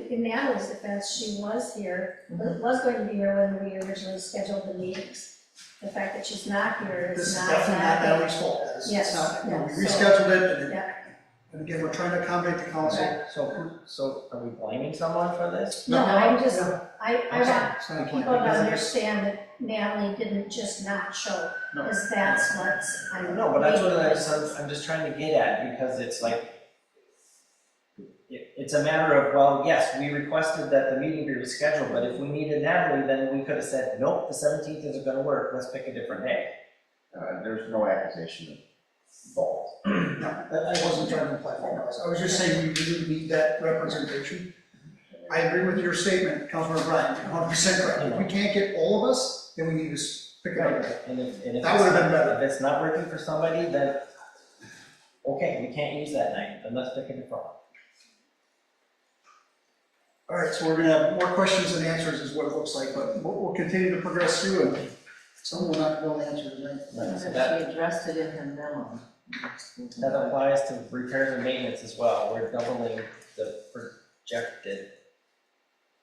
in Natalie's defense, she was here, was going to be here when we originally scheduled the meetings. The fact that she's not here This is is not. definitely not Natalie's fault. It's Yes, not, we yes, so- rescheduled it, and Yeah. and again, we're trying to accommodate the council. Right. So are we blaming someone for this? No, I'm just, No. I want It's not a people plan. to understand that Natalie didn't just not show, No. because that's what's, I'm. No, but that's what I'm just trying to get at, because it's like, it's a matter of, well, yes, we requested that the meeting be rescheduled, but if we needed Natalie, then we could have said, nope, the 17th isn't gonna work, let's pick a different day. There's no accusation of fault. No, I wasn't trying to imply fault. I was just saying we really need that representation. I agree with your statement, Councilman Bryan, 100% correct. If we can't get all of us, then we need to pick another day. And if That would've been better. If it's not working for somebody, then, okay, we can't use that night, then let's pick a different one. All right, so we're gonna have more questions than answers is what it looks like, but we'll continue to progress through, and some will not be able to answer tonight. Right, so And that, she addressed it in her memo. that applies to repairs and maintenance as well, we're doubling the projected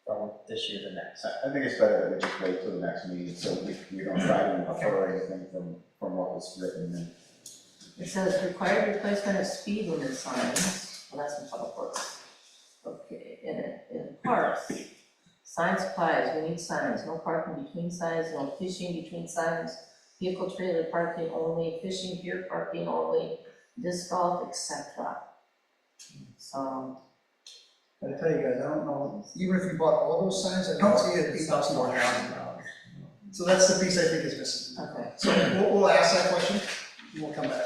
from this year to next. I think it's better that we just wait till the next meeting, so we don't try to infer anything from what was written and. It says required replacement of speed limit signs, well, that's in public works. Okay, in parks, sign supplies, we need signs, no parking between signs, no fishing between signs, vehicle trailer parking only, fishing pier parking only, disc golf, etc. So, I tell you guys, I don't know, even if you bought all those signs, I don't see it at $8,000. So that's the piece I think is missing. okay. So we'll ask that question, and we'll come back.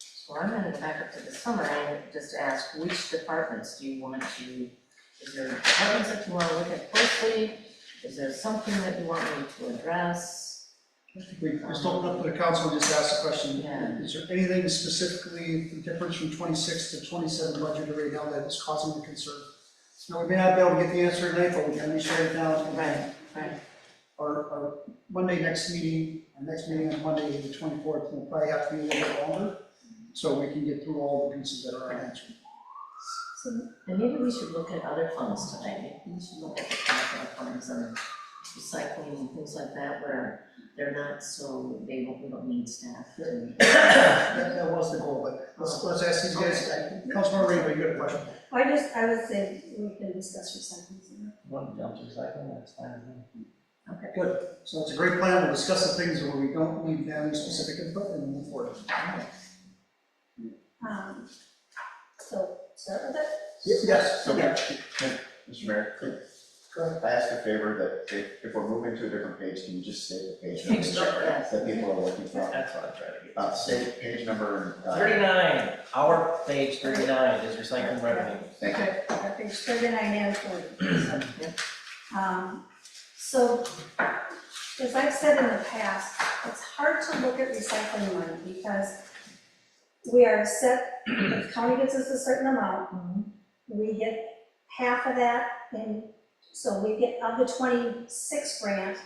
So I'm gonna go back up to the summary and just ask, which departments do you want to, is there departments that you wanna look at closely? Is there something that you want me to address? We just open up to the council and just ask the question, Yeah. is there anything specifically the difference from 26 to 27 budget right now that is causing the concern? Now, we may not be able to get the answer tonight, but we can at least write it down. Right, right. Our Monday next meeting, our next meeting on Monday, the 24th, will probably have to be a little bit longer, so we can get through all the pieces that are unanswered. So And maybe we should look at other funds tonight, maybe we should look at the capital funds and recycling and things like that, where they're not so, we don't need staff. That was the goal, but let's ask these guys, Councilmember Rainbow, you got a question? I would say we can discuss recycling center. Want to jump to recycling, that's fine with me. Good, so it's a great plan, we'll discuss the things where we don't need any specific input and move forward. So, start with it? Yes, So, Yeah. Mr. Mayor, could go ahead. I ask a favor that if we're moving to a different page, can you just say the page number Yes. that people are looking for? That's what I try to get. Say page number and. 39, our page 39 is recycling revenue. Thank you. Page 39 and 40. So, as I've said in the past, it's hard to look at recycling money because we are set, the county gets us a certain amount, we get half of that, and so we get, of the 26 grant,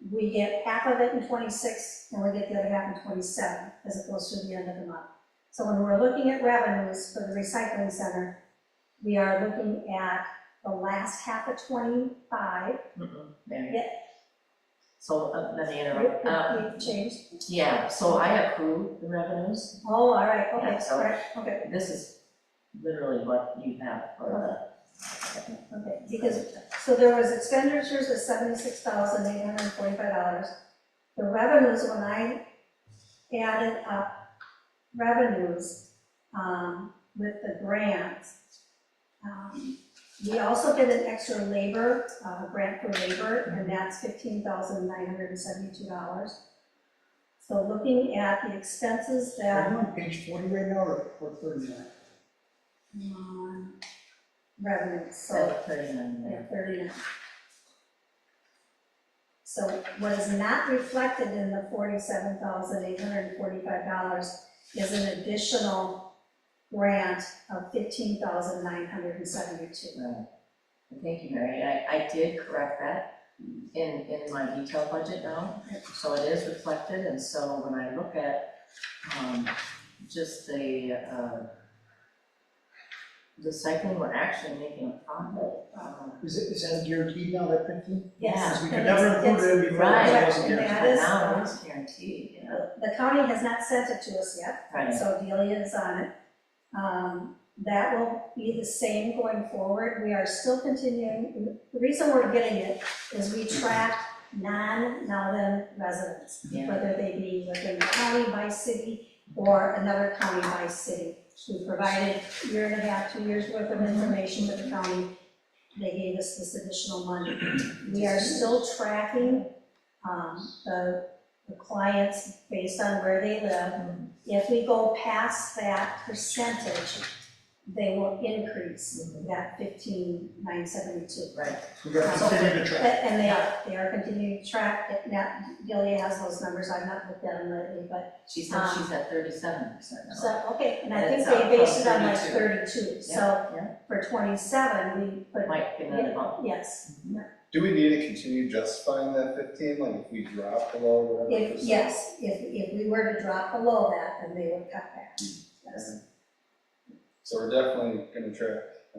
we get half of it in 26, and we get the other half in 27, as it goes through the end of the month. So when we're looking at revenues for the recycling center, we are looking at the last half of 25. Mary? Yeah. So, let me interrupt, We've changed. yeah, so I accrue the revenues, Oh, all right, okay, Yeah, so- all right, okay, this is literally what you have for okay. Because, so there was expenditures of $76,845. The revenues, when I added up revenues with the grants, we also did an extra labor, grant for labor, and that's $15,972. So looking at the expenses Are that, you on page 40 right now, or 39? revenues, so, the 39 yeah, there. 39. So what is not reflected in the $47,845 is an additional grant of $15,972. Right. Thank you, Mary. I did correct that in my detailed budget now, so it is reflected, and so when I look at, just the recycling, we're actually making a profit. Is that guaranteed now, that 15? Yes. Because we could and never it's- include it before, Right. it wasn't And guaranteed. that But is, now it is guaranteed, yeah. the county has not sent it to us yet, Right. so Delia is on it. That will be the same going forward. We are still continuing, the reason we're getting it is we track non-Nowden residents, Yeah. whether they be within the county by city or another county by city. We provided a year and a half, 2 years worth of information to the county. They gave us this additional money. We are still tracking the clients based on where they live. If we go past that percentage, they will increase that 15,972. Right. We got to continue to track. And they are continuing to track it. Now, Delia has those numbers, I've not looked at them lately, but, She said she's at 37% now. so, okay, and I And think it's they up from based it on like 32. 32. So Yeah, for 27, we put, might be another bump. yes. Do we need to continue justifying that 15, like if we drop below whatever If, percent? yes, if we were to drop below that, then they would cut back. Yes. So we're definitely gonna try.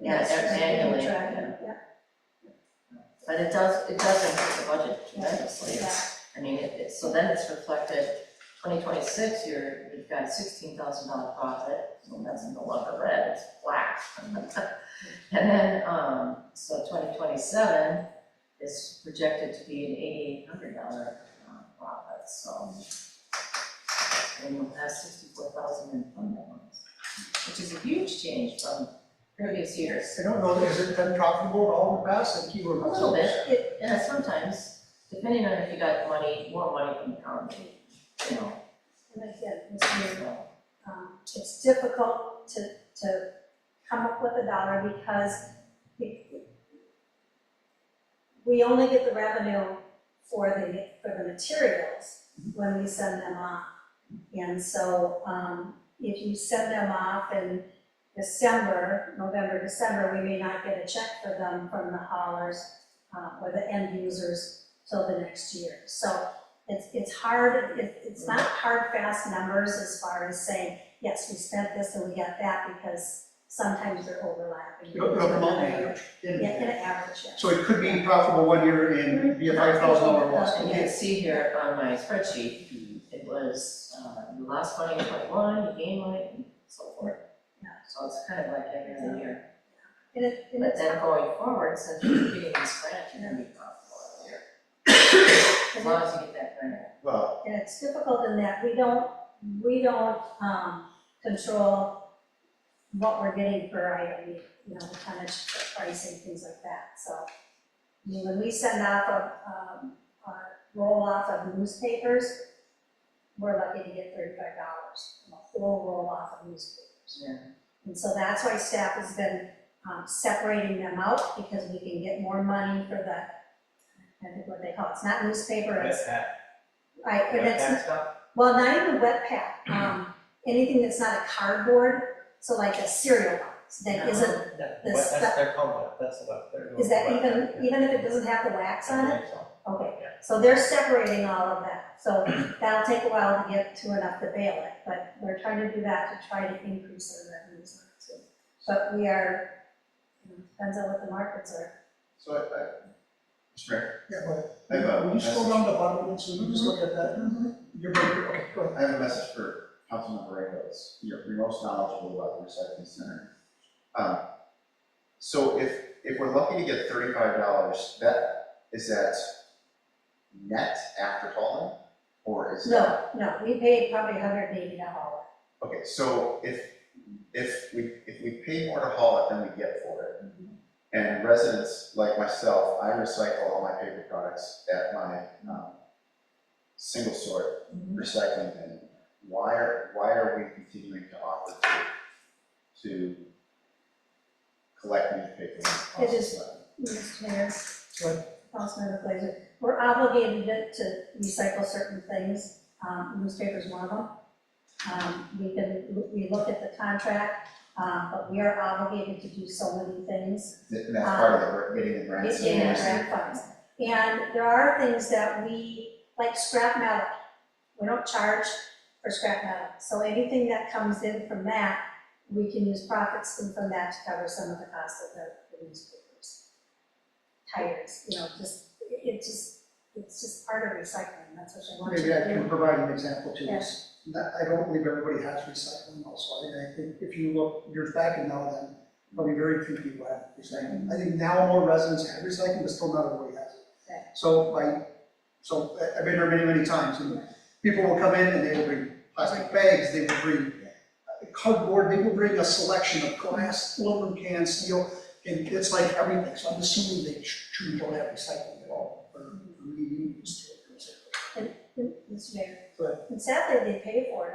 Yeah, Yes, we can annually. track it, yeah. But it does increase the budget tremendously. Yeah. I mean, so then it's reflected, 2026, you've got $16,000 profit, so that's no longer red, it's black. And then, so 2027 is projected to be an $8,800 profit, so. And you'll have 64,000 in fund balance, which is a huge change from previous years. I don't know, has it been profitable at all in the past? And keyword. A little bit, yeah, sometimes, depending on if you got more money from the county, you know. And again, this year, it's difficult to come up with a dollar because we only get the revenue for the materials when we send them off. And so, if you send them off in December, November, December, we may not get a check for them from the haulers, or the end users till the next year. So it's hard, it's not hard, fast numbers as far as saying, yes, we spent this and we got that, because sometimes they're overlapping. It'll come out in average. Yeah, in an average, yeah. So it could be profitable one year and be a $5,000 loss. And you can see here on my spreadsheet, it was, you lost money in 21, you gained money, and so forth. Yeah. So it's kind of like every other year. And But it's, then going forward, since you're getting this grant, you're gonna be profitable every year. As long as you get that grant. Well, and it's difficult in that we don't control what we're getting per item, you know, the tonnage, the pricing, things like that. So, I mean, when we send off a roll off of newspapers, we're lucky to get $35, a full roll off of newspapers. Yeah. And so that's why staff has been separating them out, because we can get more money for the, I think what they call it, it's not newspaper, it's, right, and it's, well, not even wet pack, anything that's not a cardboard, so like a cereal box that isn't, That's their combo, that's what they're doing. is that even if it doesn't have the wax on it? So. Okay, so they're separating all of that, so that'll take a while to get to enough to bail it, but we're trying to do that to try to increase our revenues on it too. But we are, depends on what the markets are. so Mr. Mayor, Yeah, but I have a will you scroll message. down the bottom, so you just look at that? You're very, okay, go ahead. I have a message for Councilmember Ramos. You're most knowledgeable about the recycling center. So if we're lucky to get $35, is that net after hauling? Or is that? No, we paid probably $180 to haul Okay, so if we pay more to haul it than we get for it, and residents like myself, I recycle all my paper products at my single sort recycling bin. Why are we continuing to offer to collect newspapers? It is- it. Mr. Mayor, Go ahead. Councilmember Glazer, we're obligated to recycle certain things, newspapers one of them. We look at the contract, but we are obligated to do so many things. And that's part of the getting the grants. Getting the grant funds. And there are things that like scrap metal, we don't charge for scrap metal. So anything that comes in from that, we can use profits from that to cover some of the cost of the newspapers. Tires, it's just part of recycling, that's what I want you Maybe I to can do. provide an example to Yeah. this. I don't believe everybody has recycling also. I think if you look years back and now, then probably very few people have recycling. I think now more residents have recycling, but still not everybody has it. Right. So I've been there many, many times, and people will come in and they will bring plastic bags, they will bring cardboard, they will bring a selection of glass, aluminum cans, steel, and it's like everything. So I'm assuming they truly don't have recycling at all, or reuse. Mr. Mayor, Good. and sadly, they pay for it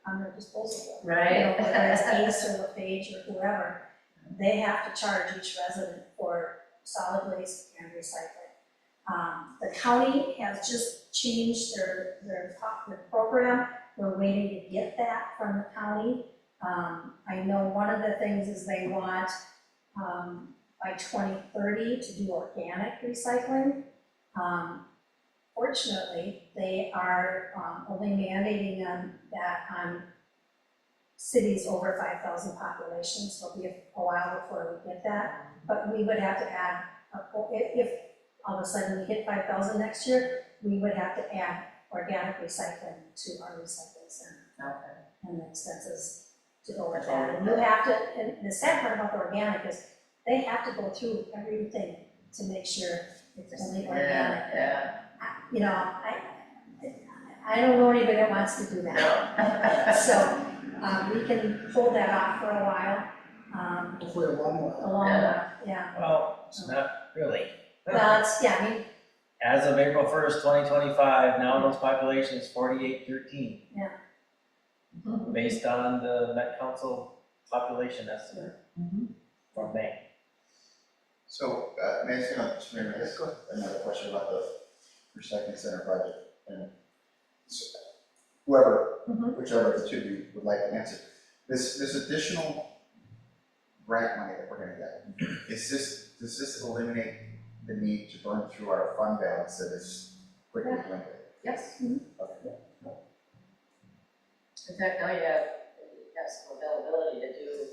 under disposal. Right. Whether it's Ace or LaFage or whoever, they have to charge each resident for solid waste and recycling. The county has just changed their program. We're waiting to get that from the county. I know one of the things is they want, by 2030 to do organic recycling. Fortunately, they are only mandating that on cities over 5,000 population, so it'll be a while before we get that. But we would have to add, if all of a sudden we hit 5,000 next year, we would have to add organic recycling to our recycling center Okay. and the expenses to go with that. And you have to, and the sad part about the organic is they have to go through everything to make sure it's only organic. Yeah, You know, I don't know anybody that wants to do that. So, we can hold that off for a while, Hopefully a long a while. long while, yeah. Well, it's not really. Well, it's, yeah, I mean, As of April 1st, 2025, Nowlands population is 4813. Yeah. Based on the Met Council population estimate from May. So, may I ask you another question about the recycling center project? And so, whoever, whichever of the two of you would like to answer, this additional grant money that we're gonna get, does this eliminate the need to burn through our fund balance that is quickly dwindling? yes. Okay. In fact, now you have some availability to do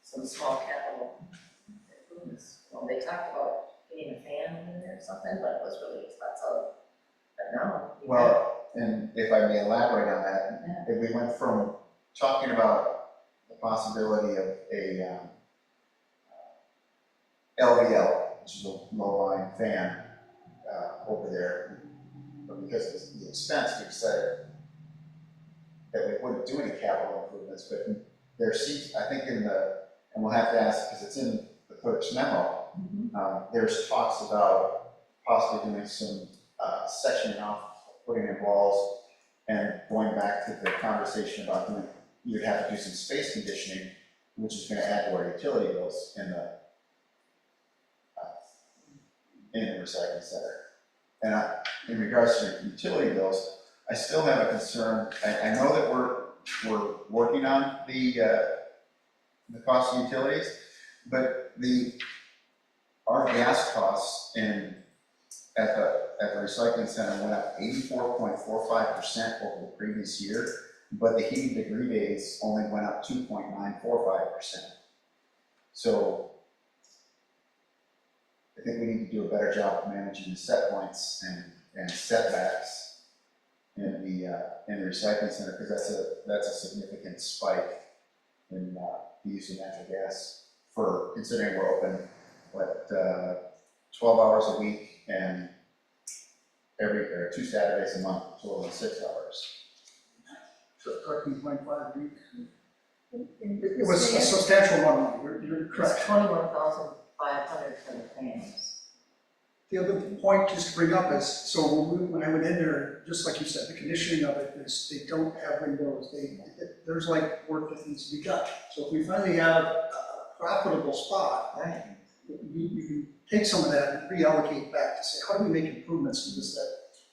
some small capital improvements. Well, they talked about getting a fan in there or something, but it was really expensive. But now. Well, and if I may elaborate on that, if we went from talking about the possibility of a LVL, which is a low-volume fan, over there, but because of the expense, we decided that we wouldn't do any capital improvements, but there seems, I think in the, and we'll have to ask, because it's in the clerk's memo, there's talks about possibly doing some sectioning off, putting in walls, and going back to the conversation about doing, you'd have to do some space conditioning, which is gonna add to our utility bills in the recycling center. And in regards to utility bills, I still have a concern. I know that we're working on the cost of utilities, but our gas costs at the recycling center went up 84.45% over the previous year, but the heating degree days only went up 2.945%. So I think we need to do a better job of managing the set points and setbacks in the recycling center, because that's a significant spike in the use of natural gas, for considering we're open, 12 hours a week and or 2 Saturdays a month, total of 6 hours. So 13.5 weeks. in- It was a substantial amount of money, you're It's correct. 21,500 for the fans. The other point just to bring up is, so when I went in there, just like you said, the conditioning of it is, they don't have windows, there's like work that needs to be done. So if we finally have a profitable spot, Right. you can take some of that and reallocate back to say, how do we make improvements to this that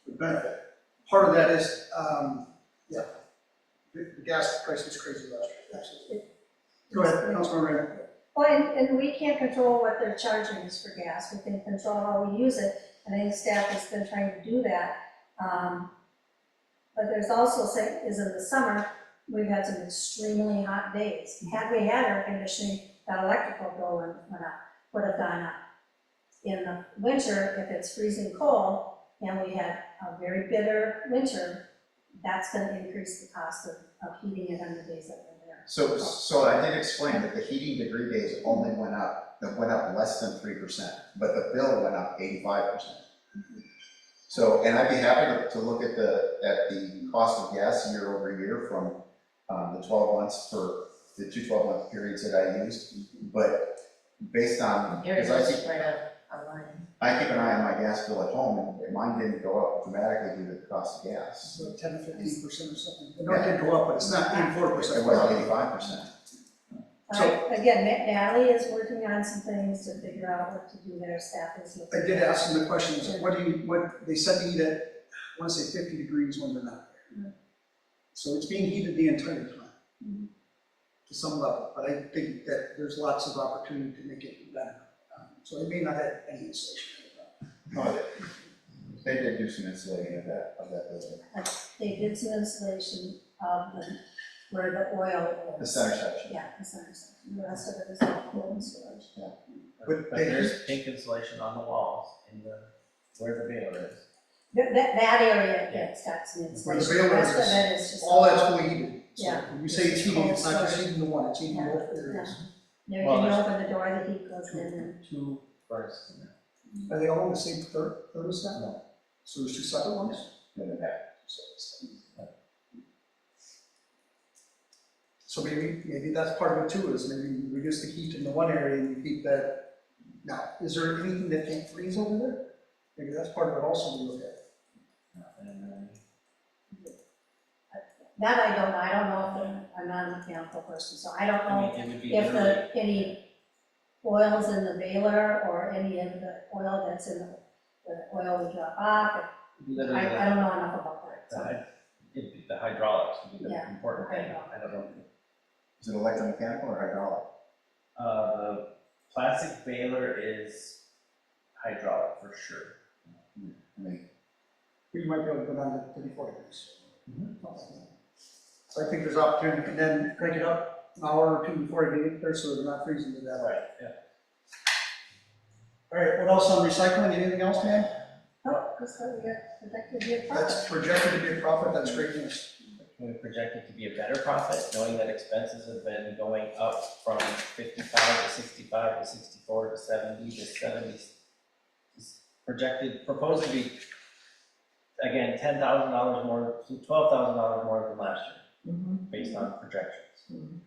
would benefit? Part of that is, the gas price was crazy last year, absolutely. Go ahead, Councilman Raymond. Well, and we can't control what they're charging us for gas, we can control how we use it, and I think staff has been trying to do that. But there's also, say, is in the summer, we've had some extremely hot days. Had we had air conditioning, that electrical bill would have gone up. In the winter, if it's freezing cold, and we had a very bitter winter, that's gonna increase the cost of heating it on the days that we're there. So I did explain that the heating degree days only went up less than 3%, but the bill went up 85%. So, and I'd be happy to look at the cost of gas year over year from the 12 months for the 2 12-month periods that I used, but based on, Here it because is, right up online. I keep an eye on my gas bill at home, and mine didn't go up dramatically due to the cost of gas. So 10 to 15% or something. I know it did go up, but it's not 84%. It was 85%. Again, Natalie is working on some things to figure out what to do there, staff is looking. I did ask them the question, is what, they said to heat at, I want to say 50 degrees when they're not there. So it's being heated the entire time, to some level, but I think that there's lots of opportunity to make it better. So it may not have any insulation. No, they did do some insulating of that building. They did some installation of where the oil The is. center section. Yeah, the center section, the rest of it is all cold storage. But But there's pink insulation on the walls in the, where the baler is. That area, yeah, it's got some Where the insulation, the baler rest of is, it is just. all that's fully heated. So Yeah. when you say it's heating, it's not just heating the one, it's heating Yeah. both areas. There, Well, you there's- open the door, the heat goes in and. Two furnaces in there. Are they all in the same thermostat? No. So there's two separate ones? So maybe that's part of it too, is maybe you reduce the heat in the one area and you keep that. Now, is there anything that can't freeze over there? Maybe that's part of it also we look at. That I don't know if I'm not a mechanical person, so I don't I know mean, it would be if literally, any oils in the baler or any of the oil that's in the oil we drop off. literally, I don't know enough about that, so. it'd be the hydraulics would be the Yeah, important thing, hydraulic. I don't know. Is it electromechanical or hydraulic? The plastic baler is hydraulic for sure. I mean, You might be able to go down to 34 degrees. Mhm. So I think there's opportunity, and then crank it up an hour or two before you get there, so they're not freezing to death. Right, yeah. All right, what else on recycling, anything else, man? Oh, that's what we got projected to be a profit. That's projected to be a profit, that's great news. We project it to be a better profit, knowing that expenses have been going up from 55 to 65 to 64 to 70 to 70. It's projected, proposed to be, again, $10,000 more, $12,000 more than last year, based on projections.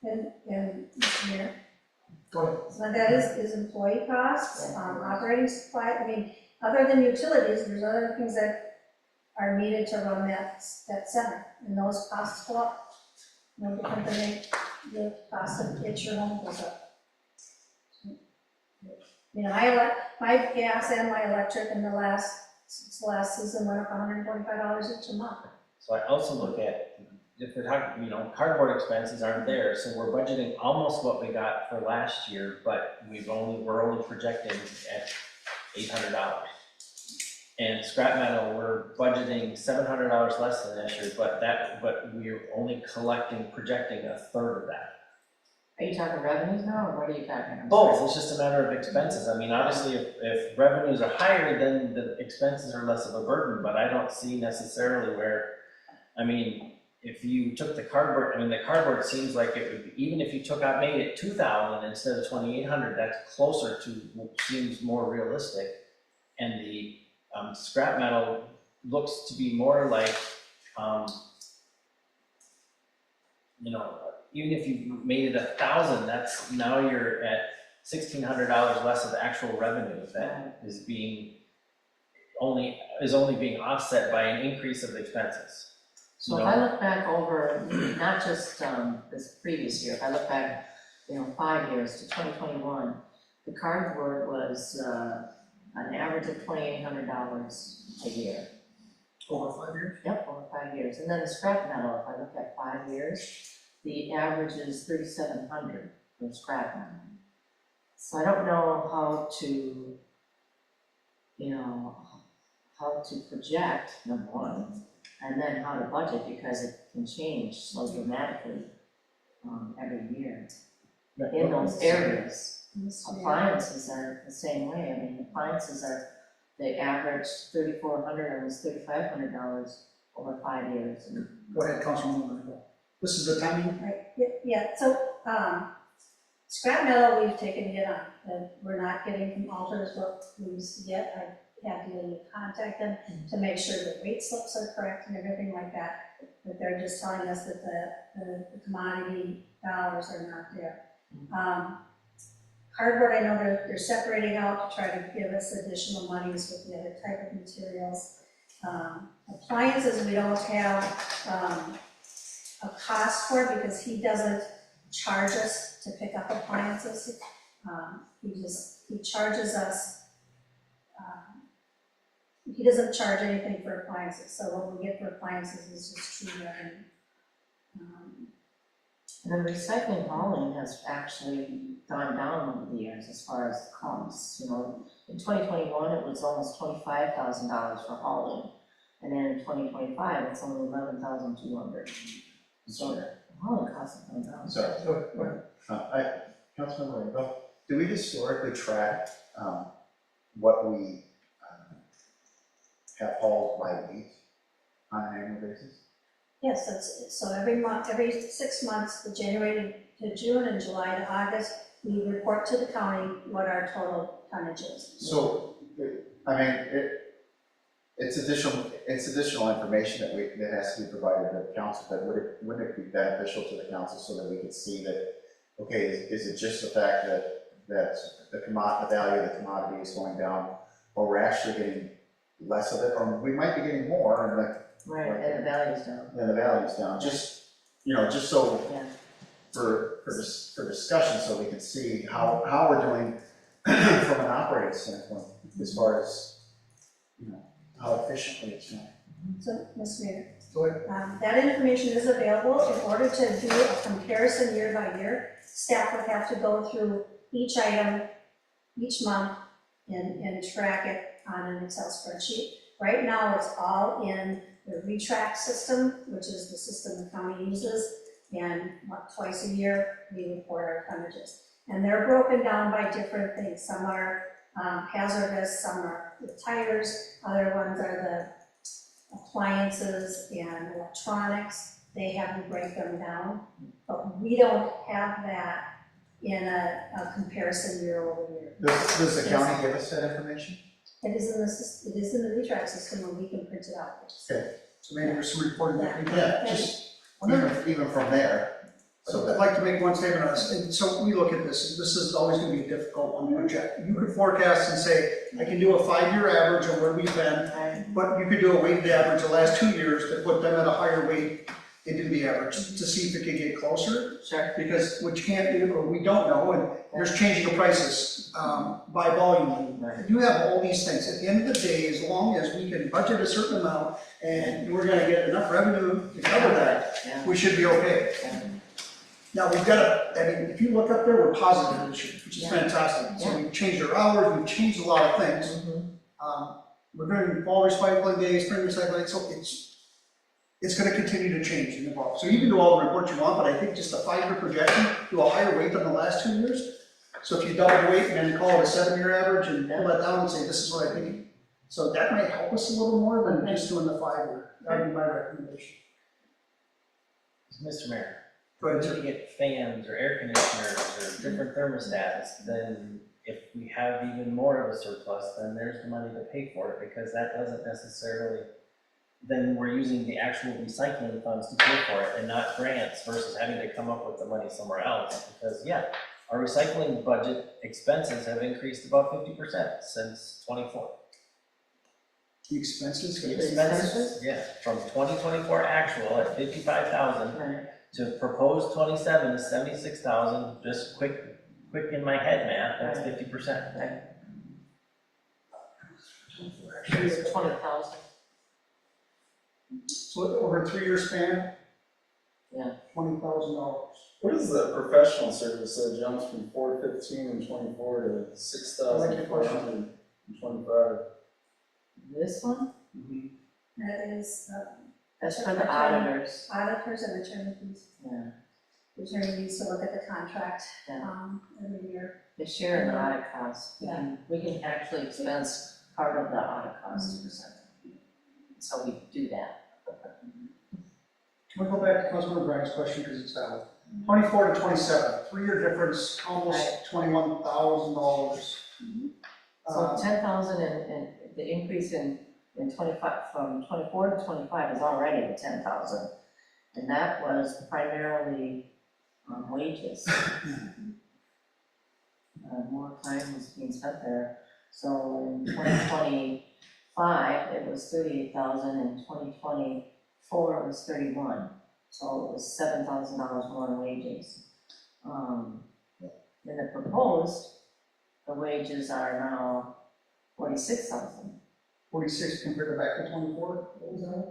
And, Mr. Mayor, Go ahead. some of that is employee costs, operating supply, I mean, other than utilities, there's other things that are needed to run that center, and those costs go up. No different than the cost of get your home goes up. You know, my gas and my electric in the last season went up $125 each a month. So I also look at, if we're talking, cardboard expenses aren't there, so we're budgeting almost what we got for last year, but we're only projecting at $800. And scrap metal, we're budgeting $700 less than this year, but we're only projecting a third of that. Are you talking revenues now, or what are you talking about? Both, it's just a matter of expenses. I mean, obviously, if revenues are higher, then the expenses are less of a burden, but I don't see necessarily where, if you took the cardboard seems like it would be, even if you made it 2,000 instead of 2,800, that's closer to what seems more realistic. And the scrap metal looks to be more like, even if you made it 1,000, now you're at $1,600 less of actual revenue that is only being offset by an increase of expenses. So if I look back over, not just this previous year, if I look back, 5 years to 2021, the cardboard was an average of $2,800 a year. Over 5 years? Yep, over 5 years. And then the scrap metal, if I look at 5 years, the average is $3,700 for scrap metal. So I don't know how to, how to project, number one, and then how to budget, because it can change so dramatically every year in those areas. Appliances are the same way. Appliances they average $3,400, almost $3,500 over 5 years. Go ahead, Councilwoman. This is the timing. Right, yeah, so, scrap metal, we've taken a hit on, and we're not getting from Alters what we used to get. I have to contact them to make sure the weight slips are correct and everything like that, but they're just telling us that the commodity dollars are not there. Cardboard, I know they're separating out to try to give us additional monies with the other type of materials. Appliances, we don't have, a cost for because he doesn't charge us to pick up appliances. He charges us, he doesn't charge anything for appliances, so what we get for appliances is just true revenue. And the recycling hauling has actually gone down over the years as far as the costs. In 2021, it was almost $25,000 for hauling. And then in 2025, it's only $11,200. So all the costs have gone down. Sorry. Go ahead. Councilmember Rainville, do we historically track, what we, have hauled by week on an annual basis? Yes, so every month, every 6 months, the January to June and July to August, we report to the county what our total tonnage is. So, I mean, it's additional information that has to be provided to the council, but wouldn't it be beneficial to the council so that we could see that, okay, is it just the fact that the value of the commodity is going down, or we're actually getting less of it, or we might be getting more, and Right, and the value's down. then the value's down, just, just so, Yeah. for discussion, so we can see how we're doing from an operating standpoint, as far as, how efficiently it's doing. So, Ms. Mayor, Go ahead. that information is available. In order to do a comparison year by year, staff would have to go through each item each month and track it on an Excel spreadsheet. Right now, it's all in the retrack system, which is the system the county uses, and twice a year, we report our tonnages. And they're broken down by different things. Some are hazardous, some are the tires, other ones are the appliances and electronics. They have to break them down, but we don't have that in a comparison year over year. Does the county give us that information? It is in the retrack system, and we can print it out. So maybe there's some reporting that we can. Yeah, just, even from there, so So I'd that, like to make one statement on this, and so we look at this, and this is always gonna be a difficult one to project. You could forecast and say, I can do a 5-year average of where we've been, Right. but you could do a weighted average the last 2 years to put them at a higher weight into the average, to see if it could get closer, Sure. because what you can't do, or we don't know, and there's changing of prices by volume. Right. You have all these things, at the end of the day, as long as we can budget a certain amount, and we're gonna get enough revenue to cover that, Yeah. we should be okay. Yeah. Now, we've got if you look up there, we're positive this year, which is Yeah. fantastic. So Yeah. we've changed our hours, we've changed a lot of things. Mhm. We're doing fall recycling days, spring recycling, so it's gonna continue to change and evolve. So you can do all the reports you want, but I think just a 5-year projection, do a higher weight than the last 2 years. So if you double the weight and then call it a 7-year average and pull that down and say, this is what I think. So that might help us a little more than just doing the 5-year. That'd be my recommendation. Mr. Mayor, Go ahead, if sir. we get fans or air conditioners or different thermostats, then if we have even more of a surplus, then there's the money to pay for it, because that doesn't necessarily, then we're using the actual recycling funds to pay for it and not grants versus having to come up with the money somewhere else. Because, yeah, our recycling budget expenses have increased about 50% since '24. The expenses. The expenses, yeah, from 2024 actual at 55,000 Right. to proposed 27 is 76,000, just quick in my head math, that's 50%. Here's 20,000. So over a 3-year span? Yeah. $20,000. What is the professional service that jumps from 415 and 24 to 6,425? This one, That is that's for the auditors. auditors and attorney fees. Yeah. The attorney needs to look at the contract Yeah. every year. They share in the audit costs. We can actually expense part of the audit cost. So we do that. Can we go back to Councilmember Bryan's question, because it's valid? 24 to 27, 3-year difference, almost $21,000. So 10,000 and the increase in 25, from 24 to 25 is already the 10,000. And that was primarily wages. More time was being spent there. So in 2025, it was 38,000, in 2024, it was 31. So it was $7,000 more in wages. In the proposed, the wages are now 46,000, 46 compared to back to 24, what was that?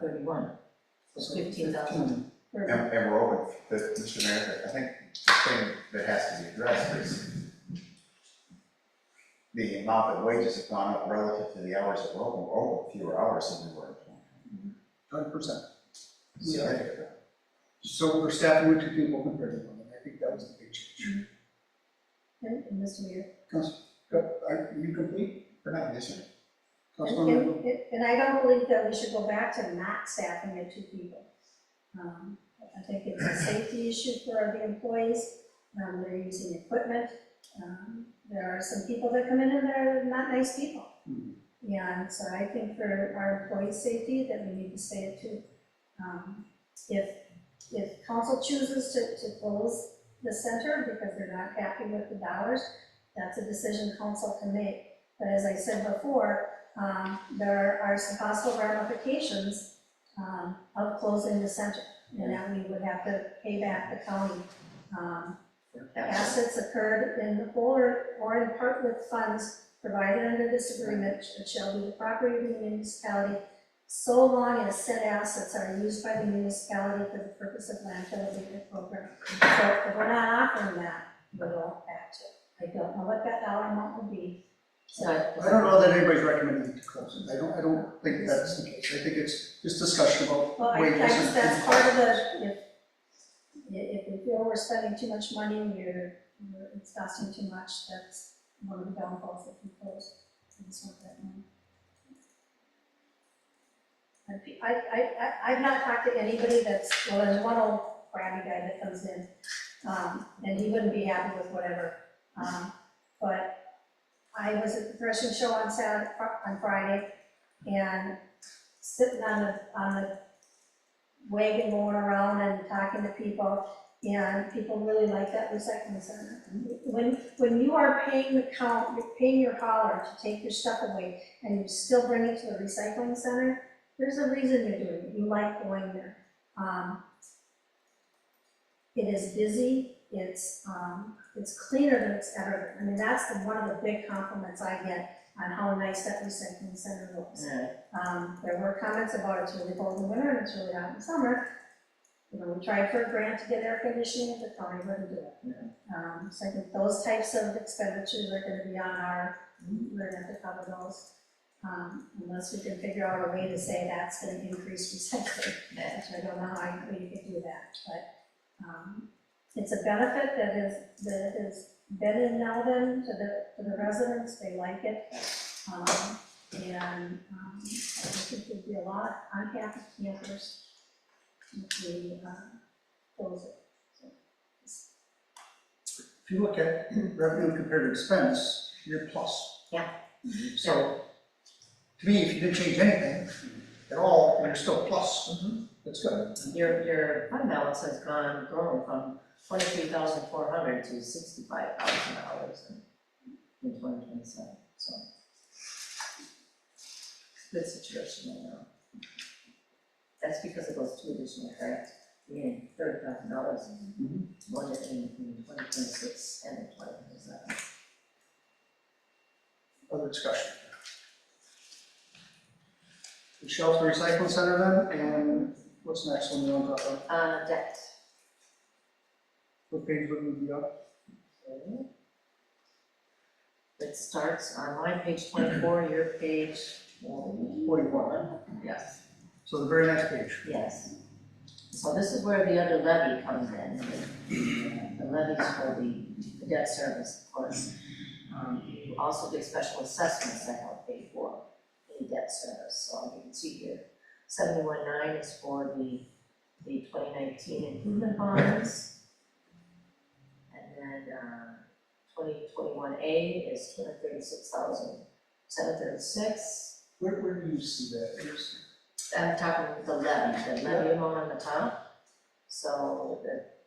31, so 15,000. and we're open, Mr. Mayor, I think the thing that has to be addressed is the amount that wages have gone up relative to the hours that we're open, fewer hours than we were in 2020. 100%. Yeah. So we're staffing with 2 people compared to 1, and I think that was the big change. And Mr. Mayor. Are you complete or not? Yes, sir. Councilmember? And I don't believe that we should go back to not staffing at 2 people. I think it's a safety issue for the employees. They're using equipment. There are some people that come in and they're not nice people. And so I think for our employees' safety that we need to stay at 2. If council chooses to close the center because they're not happy with the dollars, that's a decision council can make. But as I said before, there are some possible ramifications of closing the center, and that we would have to pay back the county. Assets occurred in whole or in part with funds provided under this agreement, which shall be the property of the municipality, so long as said assets are used by the municipality for the purpose of landfill abatement program. So if we're not offering that, we'll go back to it. I don't know what that dollar amount will be. So I don't know that anybody's recommending to close it. I don't think that's the case. I think it's just discussion about well, I wages. guess that's part of the, if we feel we're spending too much money, it's costing too much, that's one of the downfalls if we close. I just want that money. I've not talked to anybody that's, well, there's one old crabby guy that comes in, and he wouldn't be happy with whatever. But I was at the threshing show on Friday, and sitting on the wagon going around and talking to people, and people really like that recycling center. When you are paying you're paying your hauler to take your stuff away, and you still bring it to the recycling center, there's a reason you're doing it. You like going there. It is busy. It's cleaner than it's ever been. I mean, that's one of the big compliments I get on how nice that recycling center looks. There were comments about it's really cold in winter and it's really hot in summer. You know, we tried for a grant to get air conditioning, but the county wouldn't do it. So I think those types of expenditures are going to be on we're going to have to cover those. Unless we can figure out a way to say that's going to increase recycling, which I don't know how you could do that, but it's a benefit that has been in Nelvin to the residents. They like it, and I think there'd be a lot of unhappy campers if we close it. So, If you look at revenue compared to expense, you're plus. Yeah. So, to me, if you didn't change anything at all, you're still plus. That's good. Your fund balance has grown from $23,400 to $65,000 in 2027, so. Good situation right now. That's because of those 2 additional grants, being $30,000, one in 2026 and in 2027. Other discussion. The shelter recycling center then, and what's next one you want to talk about? Debt. What page would we be on? It starts on my page 24, your page 41. Yes. So the very next page. Yes. So this is where the other levy comes in. The levies for the debt service, of course. You also get special assessments that help pay for any debt service. So you can see here, 71.9 is for the 2019 improvement bonds. And then 2021A is $236,736. Where do you see that? I'm talking the levy amount on the top. So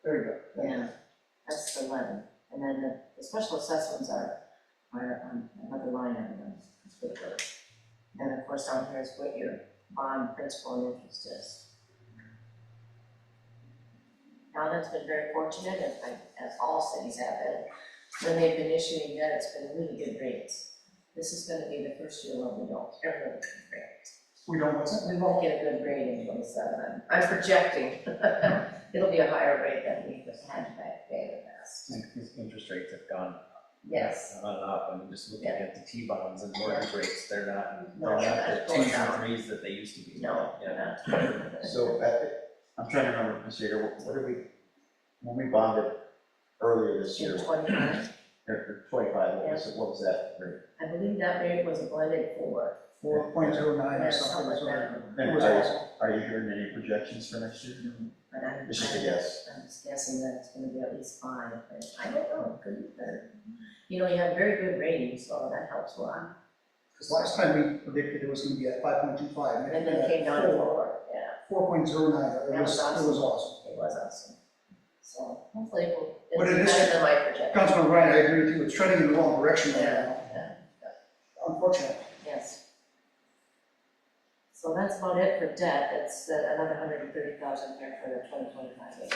There you go. yeah, that's the levy. And then the special assessments are on another line item. And of course down here is what your bond principal and interest is. Donna's been very fortunate, as all cities have been. When they've been issuing debt, it's been really good rates. This is gonna be the first year where we don't ever get good rates. We don't what's that? We won't get a good rate in 27. I'm projecting it'll be a higher rate than we just had to pay in the past. Interest rates have gone Yes. on and up, and just looking at the T-bonds and mortgage rates, they're not No, the that's 2s going and down. 3s that they used to be. No, Yeah. they're not. So I'm trying to remember, Mr. Yeager, what did we, when we bonded earlier this year, In 25, or 25, what was that rate? I believe that rate was a blended 4. 4.09 Yeah, or something. something like that. It was awesome. Are you hearing any projections for next year? But I'm It's just a guess. I'm just guessing that it's gonna be at least 5, but I don't know, it could be better. You know, you have very good ratings, so that helps a lot. Because last time we predicted it was gonna be at 5.25. And then it came down to 4, yeah, 4.09, it was awesome. it was awesome. So hopefully it'll But be it is- better than my projection. Councilman Ryan, I agree with you, it's trending in the wrong direction right Yeah, now, yeah, unfortunately. yes. So that's about it for debt, that's another 130,000 there for the 2025 year.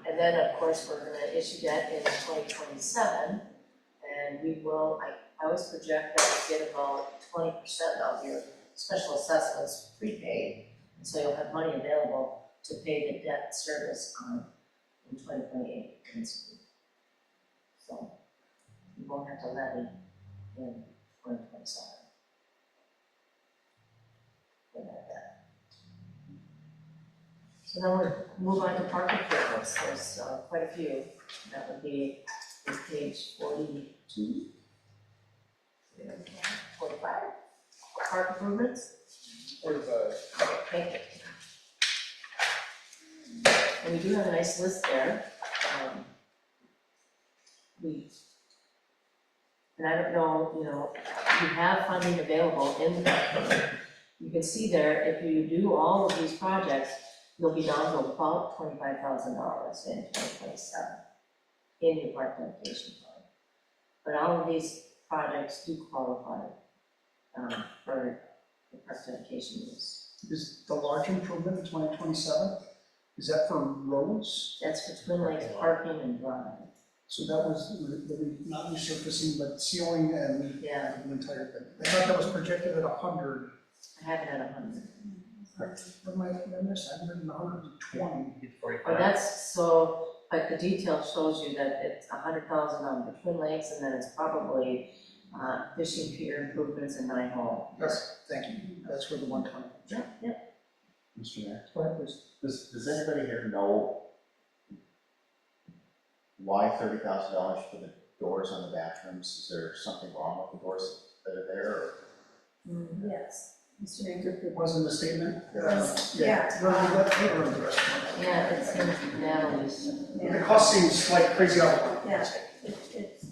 And then, of course, we're gonna issue debt in 2027, and we will, I always project that we get about 20% of your special assessments prepaid, and so you'll have money available to pay the debt service on in 2028 principally. So you won't have to levy in 2027. For that debt. So now we'll move on to park improvements, there's quite a few, that would be page 42. 45, park improvements. Okay, thank you. And we do have a nice list there. And I don't know, you know, you have funding available in the budget. You can see there, if you do all of these projects, you'll be down to about $25,000 in 2027 in your park dedication fund. But all of these projects do qualify for the park dedication use. Is the large improvement in 2027, is that for roads? That's for Twin Lakes parking and drive. So that was, not resurfacing, but sealing and Yeah, the entire thing. I thought that was projected at 100. I have it at 100. What am I, I missed, I heard 120. It's 45. But that's so, but the detail shows you that it's 100,000 on the Twin Lakes, and then it's probably fishing pier improvements in 9 Hole. Yes, thank you, that's where the 120. Yeah. Mr. Mayor, Go ahead, please. does anybody here know why $30,000 for the doors on the bathrooms? Is there something wrong with the doors that are there, or? Yes, Mr. Mayor. It wasn't a statement? Yeah. We're in the restaurant. Yeah, it's in Natalie's. The cost seems like crazy out. Yeah, it's,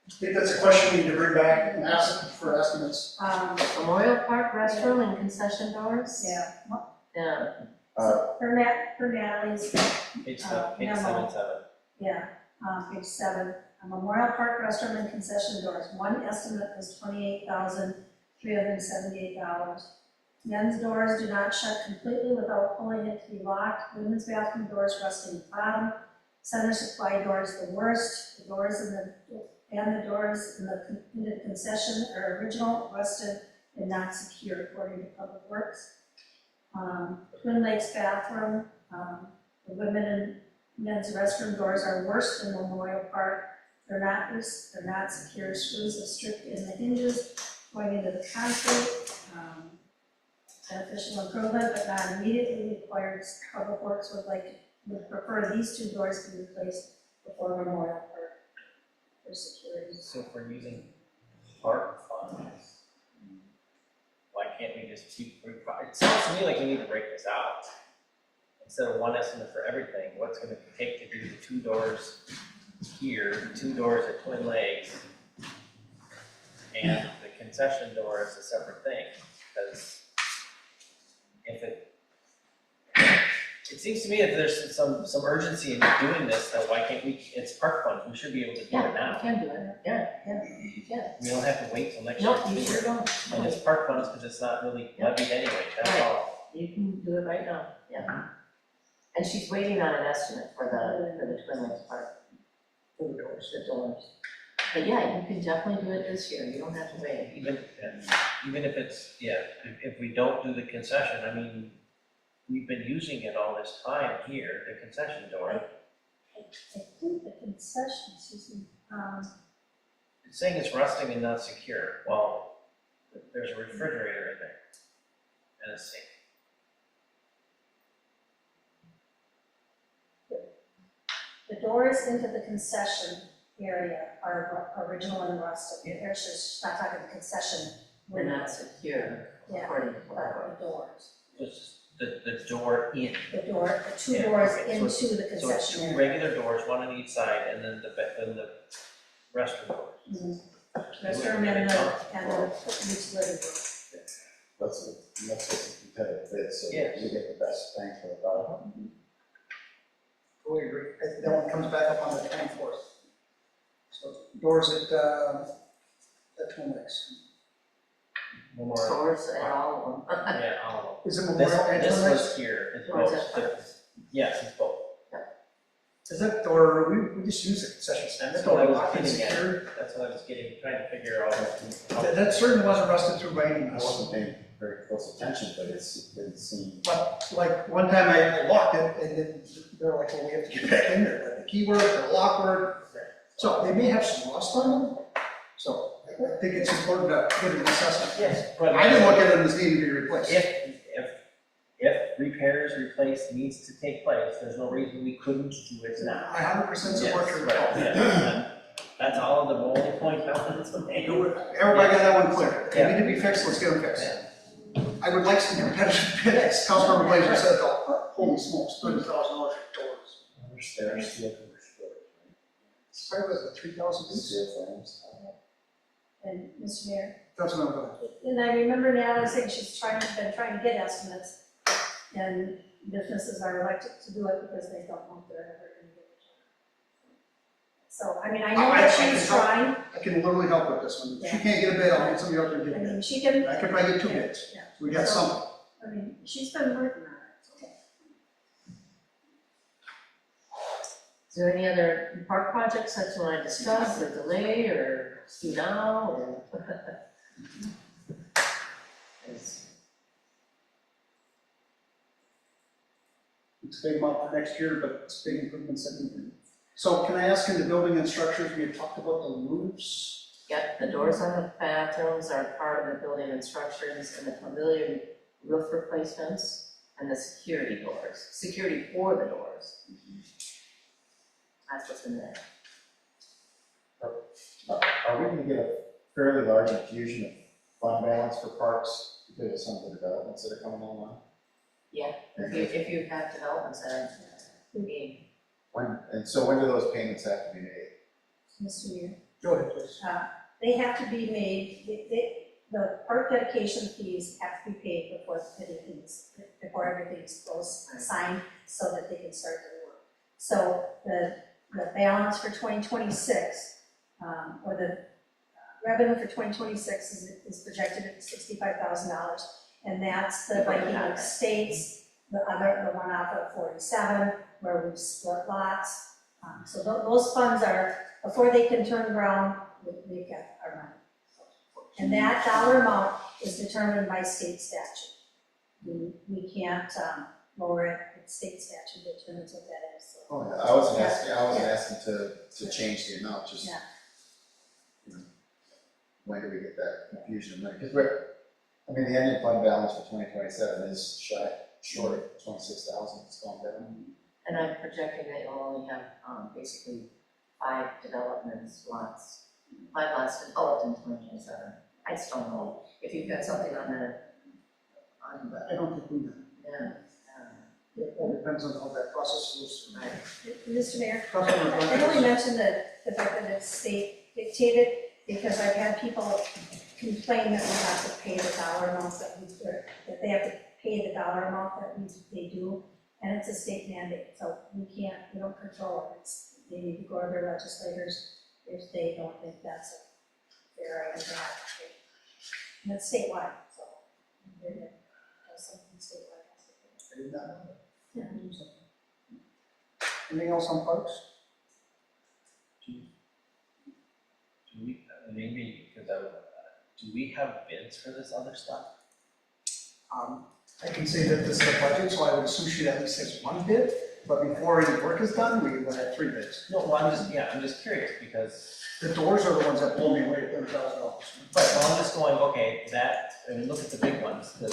I think that's a question we need to bring back and ask for estimates. Memorial Park restroom and concession doors? yeah, Yeah, for Natalie's, Page memo. 77. yeah, page 7. Memorial Park restroom and concession doors, one estimate was $28,378. Men's doors do not shut completely without pulling it to be locked. Women's bathroom doors resting bottom. Center supply doors the worst. The doors in the concession are original, rusted, and not secure according to Public Works. Twin Lakes bathroom, the women and men's restroom doors are worse than Memorial Park. They're not secure. Screws are stripped in the hinges, going into the concrete. Beneficial improvement, but not immediately required. Public Works would prefer these 2 doors to be replaced before Memorial Park for security. So if we're using park funds, why can't we just keep, it sounds to me like we need to break this out. Instead of one estimate for everything, what's gonna take to do the 2 doors here, 2 doors at Twin Lakes, and the concession door is a separate thing, because if it seems to me if there's some urgency in doing this, then why can't we, it's park funds, we should be able to do it yeah, you now. can do it, yeah, you can. We don't have to wait till next year. Nope, to you do sure it. don't. And it's park funds because it's not really levied anyway, that's Right. all. You can do it right now, yeah. And she's waiting on an estimate for the Twin Lakes Park. For the doors. But yeah, you can definitely do it this year, you don't have to wait. Even if it's, if we don't do the concession, I mean, we've been using it all this time here, the concession door. I think the concession, excuse me, It's saying it's rusting and not secure. Well, there's a refrigerator in there and a sink. The doors into the concession area are original and rusted. There's just, not talking concession We're not windows, secure, Yeah. according to what I but the doors. Just the door in. The two Yeah, doors okay, into the So it's concession two area. regular doors, one on each side, and then the restroom doors. Restroom and the utility room. Let's get some competitive bids, so Yes. we get the best bang for the buck. Totally agree. That one comes back up on the 24th. So doors at Twinix. Memorial. Doors and all of them. Yeah, all Is it of them. This, Memorial and this Twinix? was here, it's Or is both. it- Yes, it's both. Is it, or we just use the concession stand? That's That door what I was locked and getting at. secured? That's what I was trying to figure out. That certainly wasn't rusted through by any I means. wasn't paying very close attention, but it didn't seem. But like, one time I locked it, and then they're like, well, we have to get back in there, the key word, the lock word. So they may have some rust on them, so I think it's important to get an assessment. Yes, but I didn't look at them as needing to be replaced. if repairs, replace needs to take place, there's no reason we couldn't do it now. I 100% support your Yes, call. right, yeah. That's all the only point I wanted to make. Everybody got that one clear. They need to be fixed, let's get them fixed. I would like some competitive bids. Councilmember Blazer said, oh, holy smokes, $30,000 for doors. They're still for Sorry, was it 3,000 piece? steel frames. And Mr. Mayor, Councilmember, and I remember Natalie saying she's been trying to get estimates, and businesses are elected to do it because they don't know if they're ever gonna get it. So, I mean, I know that she's trying, I can literally help with this one. If she Yeah. can't get a bid, I'll get somebody else to I get a mean, bid. she can, I could probably get 2 bids. Yeah. We got So- something. I mean, she's been working on it. Is there any other park projects that you want to discuss or delay or do now or? Is- It's a big month for next year, but it's big improvements that we do. So can I ask in the building and structures, we had talked about the roofs? Yep, the doors on the bathrooms are part of the building and structures and the pavilion roof replacements and the security doors, security for the doors. That's what's in there. Are we gonna get a fairly large infusion of fund balance for parks because of some of the developments that are coming online? Yeah, if you have developments that are being, When do those payments have to be made? Mr. Mayor. Go ahead, please. They have to be made, the park dedication fees have to be paid before everything's signed, so that they can start their work. So the balance for 2026, or the revenue for 2026 is projected at $65,000. And that's the Viking Estates, the one off of 47, where we split lots. So those funds are, before they can turn around, we've got our money. And that dollar amount is determined by state statute. We can't lower it, it's state statute determines what that is. So, I wasn't asking to change the amount, just, Yeah. you know, when do we get that infusion of money? Because the ending fund balance for 2027 is short of 26,000, it's gone down. and I'm projecting that you'll only have, basically 5 lots developed in 2027. I just don't know if you've got something on the, I don't think we know. yeah. It all depends on how that process goes. Mr. Mayor, Councilmember I only Blazer. mentioned the fact that it's state dictated, because I've had people complain that we have to pay the dollar amount that they have to pay the dollar amount that they do, and it's a state mandate, so we don't control it. They need to go to their legislators if they don't think that's a fair item to have to pay. And it's statewide, so that's something statewide has to pay. I did not know that. Yeah. Anything else on parks? Do we, maybe, because do we have bids for this other stuff? I can say that this is a budget, so I would assume she at least has one bid. But before any work is done, we would have 3 bids. No, well, I'm just curious, because, The doors are the ones that blow me away at $30,000. right, well, I'm just going, okay, that, I mean, look at the big ones, the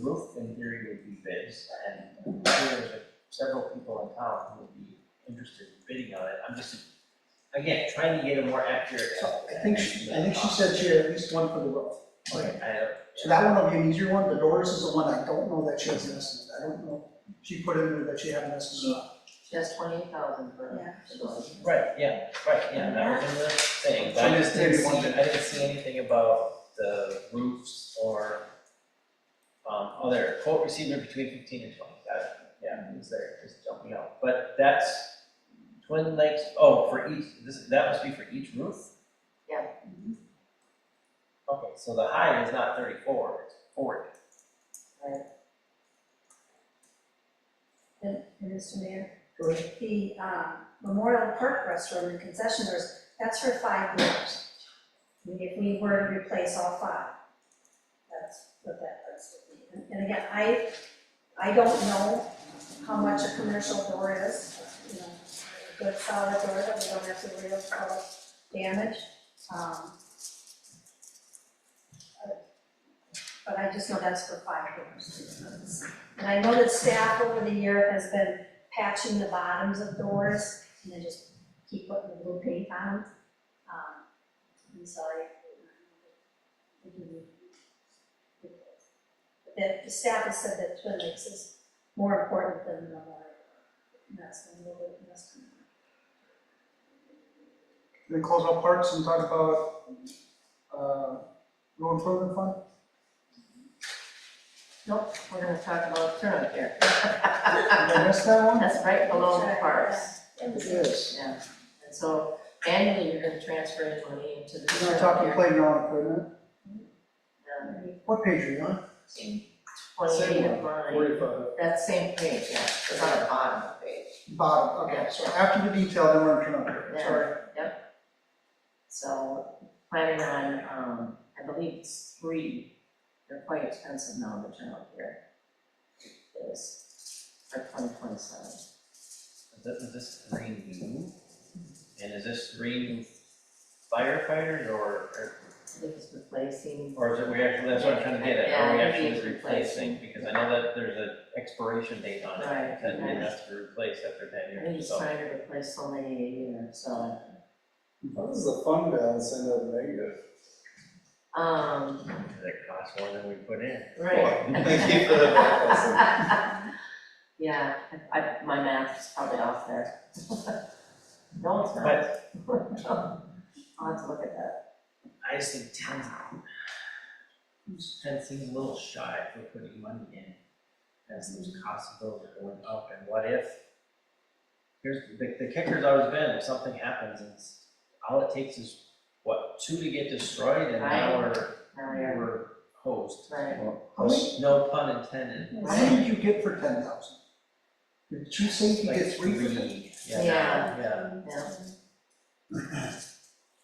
roof in theory would be bids, and I'm sure there's several people in town who would be interested in bidding on it. I'm just, again, trying to get a more accurate. I think she said she had at least one for the roof. Okay, So that one will be an easier one. The doors is the one I don't know that she has an estimate. I don't know. She put in there that she had an estimate on. She has 28,000 for Yeah. the doors. right, yeah, that was in the thing, but I just Maybe didn't one see, bid. I didn't see anything about the roofs or, quote received between 15 and 20, yeah, it was there, just jumping out, but that's Twin Lakes, oh, for each, that must be for each roof? Yeah. Okay, so the height is not 34, it's 40. And Mr. Mayor, Go ahead. the Memorial Park restroom and concession doors, that's for 5 years. I mean, if we were to replace all 5, that's what that price would be. And again, I don't know how much a commercial door is, you know, a good solid door that we don't have to worry about damage. But I just know that's for 5 doors. And I know that staff over the year has been patching the bottoms of doors, and they just keep putting the blue paint on them. I'm sorry. But the staff has said that Twin Lakes is more important than the Memorial. And that's been a little bit messed up. Then close out parks and talk about road improvement fund. Nope, we're gonna talk about turnout gear. Did I miss that one? That's right below the parks. It was- Yes. Yeah, and so annually, you're gonna transfer in money into the. We're not talking playground equipment. Yeah, What page are you on? 28 of mine, 45. that same page, yeah, it's on the bottom of the page. Bottom, okay, so after the detail, then we're in turn up Yeah. sorry. So planning on, I believe it's 3, they're quite expensive now, the turnout gear. Is for 2027. Is this 3 new? And is this 3 new firefighters, or I think it's replacing, is it, we actually, that's what I'm trying to get at, are we Yeah, actually it's replacing? Because I know that there's an expiration date on it, Right, that right. it has to be replaced after 10 I think years, he's so. trying to replace so many a year, so. How does the fund balance end up negative? It costs more than we put in. Right. Thank you for the back. Yeah, my math is probably off there. No, it's not. I'll have to look at that. I just think 10 seems a little shy for putting money in, as those costs of those are going up, and what if? Here's, the kicker's always been, if something happens, and all it takes is, what, 2 to get destroyed, and now Now you're, we're hosed. right. How many, No pun intended. how many did you get for 10,000? Did you say you Like get 3 for 10? 3, Yeah. yeah. Yeah.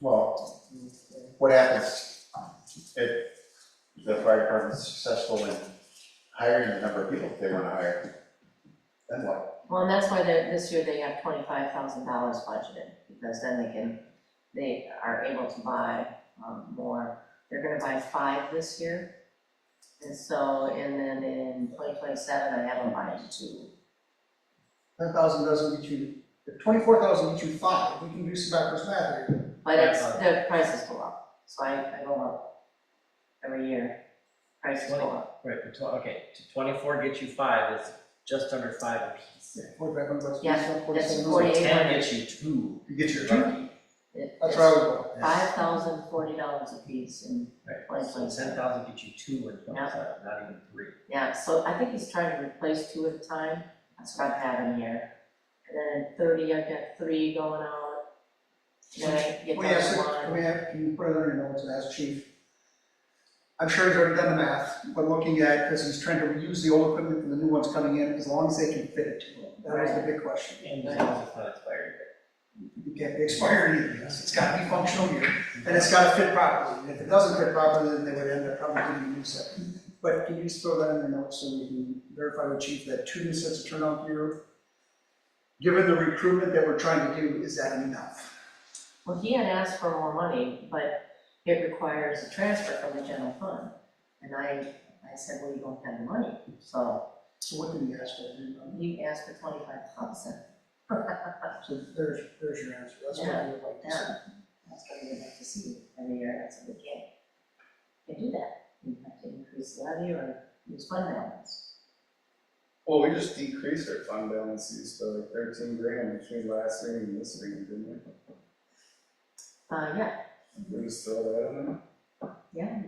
Well, what happens if the fire department's successful in hiring the number of people they want to hire? Then what? Well, and that's why this year they have $25,000 budgeted, because then they are able to buy more. They're gonna buy 5 this year. And so, and then in 2027, I have them buying 2. 10,000 doesn't get you, if 24,000 gets you 5, we can do some backwards math here. But it's, the prices go up, so I go up every year. Prices go up. Right, okay, 24 gets you 5, it's just under 5 apiece. Yeah, 4,500 bucks. Yeah, that's 47. 48. 10 gets you 2. You get your You're 2, lucky. that's where I would go. $5,040 a piece in Right, so 2027. 10,000 gets you 2 in 27, not even 3. Yeah, so I think he's trying to replace 2 at a time, that's what I'm having here. And then in 30, I've got 3 going out. Then I get Well, yes, down sir. to 1. Can you put it on your notes and ask chief? I'm sure he's already done the math, but looking at, because he's trying to reuse the old equipment and the new ones coming in, as long as they can fit it to them. That was the big question. And as long as it's not expired. It can't be expired either, yes, it's gotta be functional here, and it's gotta fit properly. And if it doesn't fit properly, then they would end up probably getting a new set. But can you just throw that in your notes so we can verify with chief that 2 new sets of turnout gear given the recruitment that we're trying to do, is that enough? Well, he had asked for more money, but it requires a transfer from the general fund. And I said, well, you don't have the money, so So what did he ask for? Do you know? he asked for 25,000. So there's your answer, that's what I would like to see. Yeah, that's what we would like to see every year, that's what we can't do that. We have to increase the levy or use fund balance. Well, we just decreased our fund balances to like 13 grand between last meeting and this meeting, didn't we? Yeah, We just throw that in there. yeah,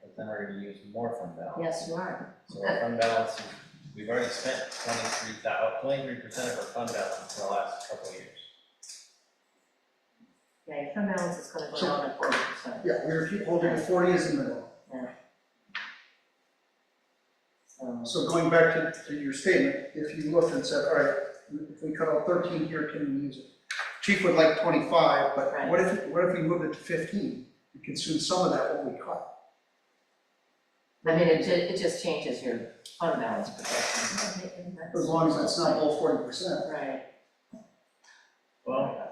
But then we're gonna use more fund balance. yes, you are. So our fund balance, we've already spent 23% of our fund balance in the last couple of years. Yeah, your fund balance is gonna go So- down to 40%. Yeah, we're keep holding the 40 as the minimum. So, So going back to your statement, if you looked and said, all right, if we cut out 13 here, can we use it? Chief would like 25, but Right. what if we moved it to 15? We consume some of that what we cut. I mean, it just changes your fund balance projection. As long as it's not below 40%. Right. Well,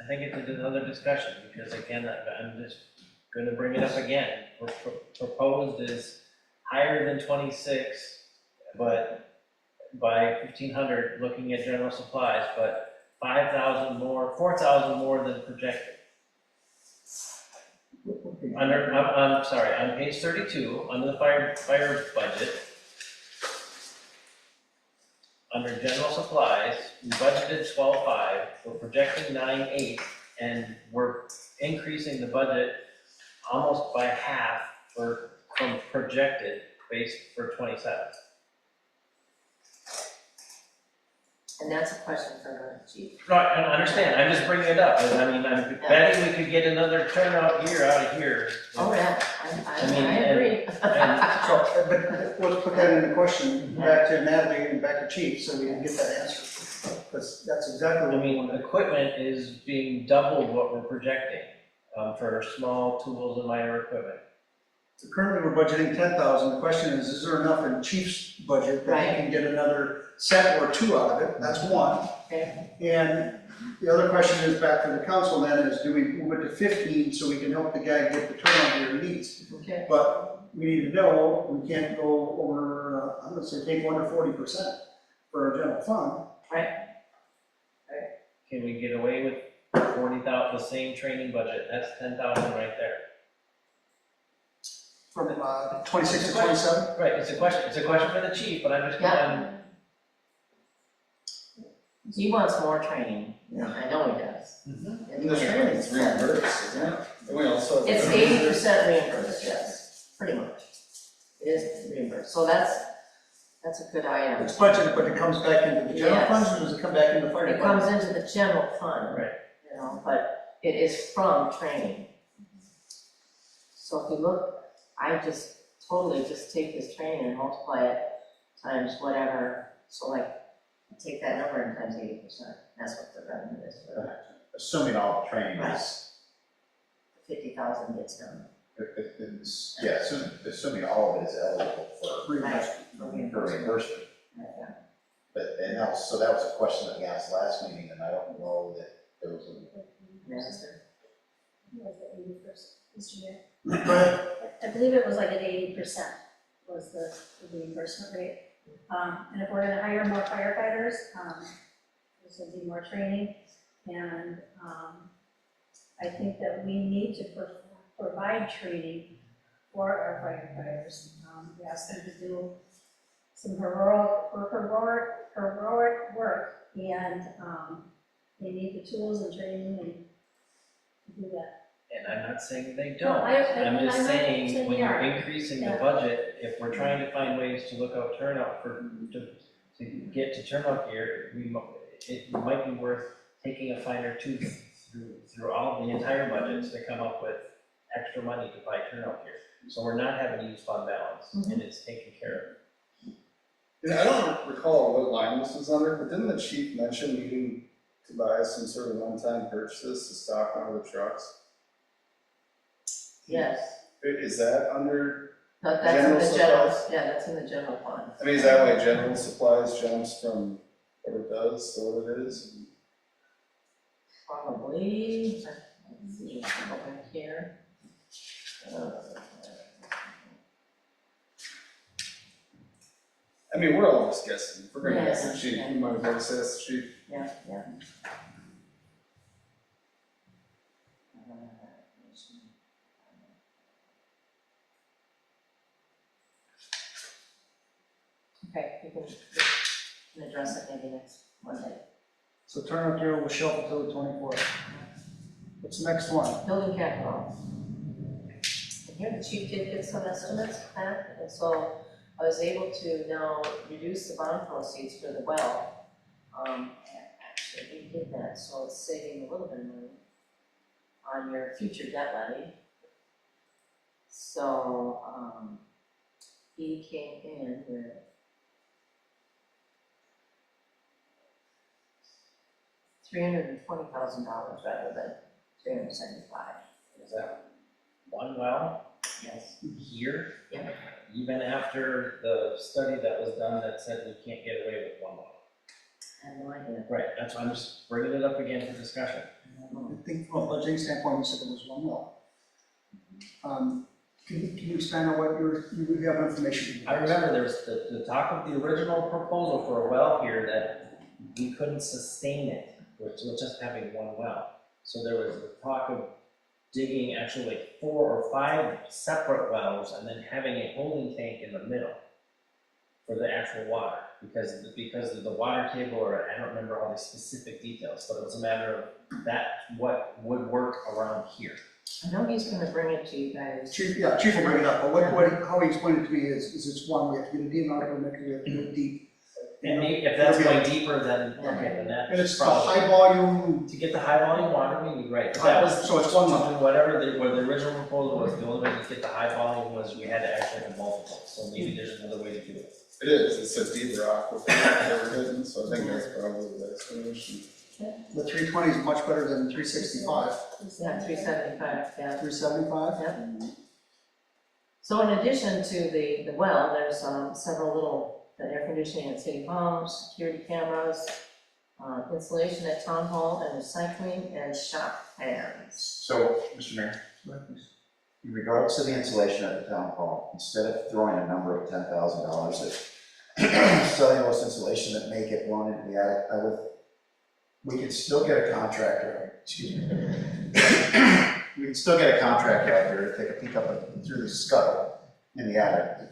I think it's another discussion, because again, I'm just gonna bring it up again. Proposed is higher than 26, but by 1,500, looking at general supplies, but 5,000 more, 4,000 more than projected. I'm sorry, on page 32, under the fire budget, under general supplies, we budgeted 12.5, we're projecting 9.8, and we're increasing the budget almost by half from projected base for 27. And that's a question for the chief. No, I understand, I'm just bringing it up, I mean, I'm betting we could get another turnout year out of here. Oh, yeah, I mean, I agree. So, but let's put that into question, back to Natalie and back to Chief, so we can get that answer. Because that's exactly I what we mean, want. equipment is being double what we're projecting, for small tools and minor equipment. So currently, we're budgeting 10,000. The question is there enough in Chief's budget that he can get another set or two out of it? That's one. Okay. And the other question is back to the council then, is do we move it to 15 so we can help the guy get the turnout gear he needs? Okay. But we need to know, we can't go over, I'm gonna say take under 40% for our general fund. Can we get away with 40,000, the same training budget, that's 10,000 right there. From 26 to 27? Right, it's a question for the chief, but I'm just, Yeah. He wants more training. Yeah. I know he does. And the training's reimbursed, isn't it? And we also have. It's 80% reimbursed, yes, pretty much. It is reimbursed, so that's a good item. It's budgeted, but it comes back into the general Yes. funds, or does it come back into the fire It comes department? into the general fund. Right. You know, but it is from training. So if you look, I just totally just take this training and multiply it times whatever, so like, take that number and times 80%, that's what the revenue is for that. Assuming all the training is, 50,000 gets done. yeah, assuming all of it is eligible for Reimbursement. reimbursement. Yeah. But, and that was, so that was a question that we asked last meeting, and I don't know that there was a, Master. Was the 80%, Mr. Mayor? But I believe it was like at 80% was the reimbursement rate. And if we're gonna hire more firefighters, this will be more training. And I think that we need to provide training for our firefighters. We ask them to do some heroic work, and they need the tools and training and to do that. and I'm not saying they No, don't. I'm just I'm not saying, saying when they you're are. increasing the Yeah. budget, if we're trying to find ways to look out turnout to get to turnout gear, it might be worth taking a finer tooth through all the entire budgets to come up with extra money to buy turnout gear. So we're not having to use fund balance, and it's taken care of. And I don't recall what line this was under, but didn't the chief mention needing to buy some sort of one-time purchases to stock one of the trucks? Yes. Is that under, But that's in General the general, supplies? yeah, that's in the general fund. I mean, is that why general supplies jumps from what it does to what it is? Probably, let's see, go back here. Uh, I mean, we're all just guessing. If we're gonna guess the Yeah, chief, yeah. we might as well say it's the chief. Yeah. Okay, we can address it maybe next Monday. So turn up here, we'll shelf it till the 24th. What's the next one? Building capital. And here the chief did get some estimates back, and so I was able to now reduce the bond proceeds for the well. Actually, we did that, so it's saving a little bit of money on your future debt levy. So, he came in with $320,000 rather than 375. Is that one well Yes. here? Yeah. Even after the study that was done that said we can't get away with one well? I have no idea. Right, that's why I'm just bringing it up again for discussion. I think from a budgeting standpoint, you said there was one well. Can you expand on what you have information? I remember there was the talk of the original proposal for a well here that we couldn't sustain it with just having one well. So there was the talk of digging actually like 4 or 5 separate wells and then having a holding tank in the middle for the actual water, because of the water table, or I don't remember all the specific details, but it was a matter of that, what would work around here. I know he's gonna bring it to you guys. Chief will bring it up, but how he explained it to me is it's one, we have to get a DNR permit, we have to go deep. And maybe if that's going deeper, then, okay, then that. And it's the probably- high volume, To get the high volume water, we need, right, that was, so it's one well. whatever where the original proposal was, the only way to get the high volume was we had to actually have multiple, so maybe there's another way to do it. It is, it's a deep rock with never hidden, so I think that's probably the explanation. The 320 is much better than 365, Yeah, 375, yeah. 375. Yep. So in addition to the well, there's several little, the air conditioning at city halls, security cameras, installation at town hall, and recycling and shop hands. So, Mr. Mayor, in regards to the insulation at the town hall, instead of throwing a number of $10,000 at cellulose insulation that may get blown into the attic, we could still get a contractor, we can still get a contractor out there to take a peek up through the scuttle in the attic,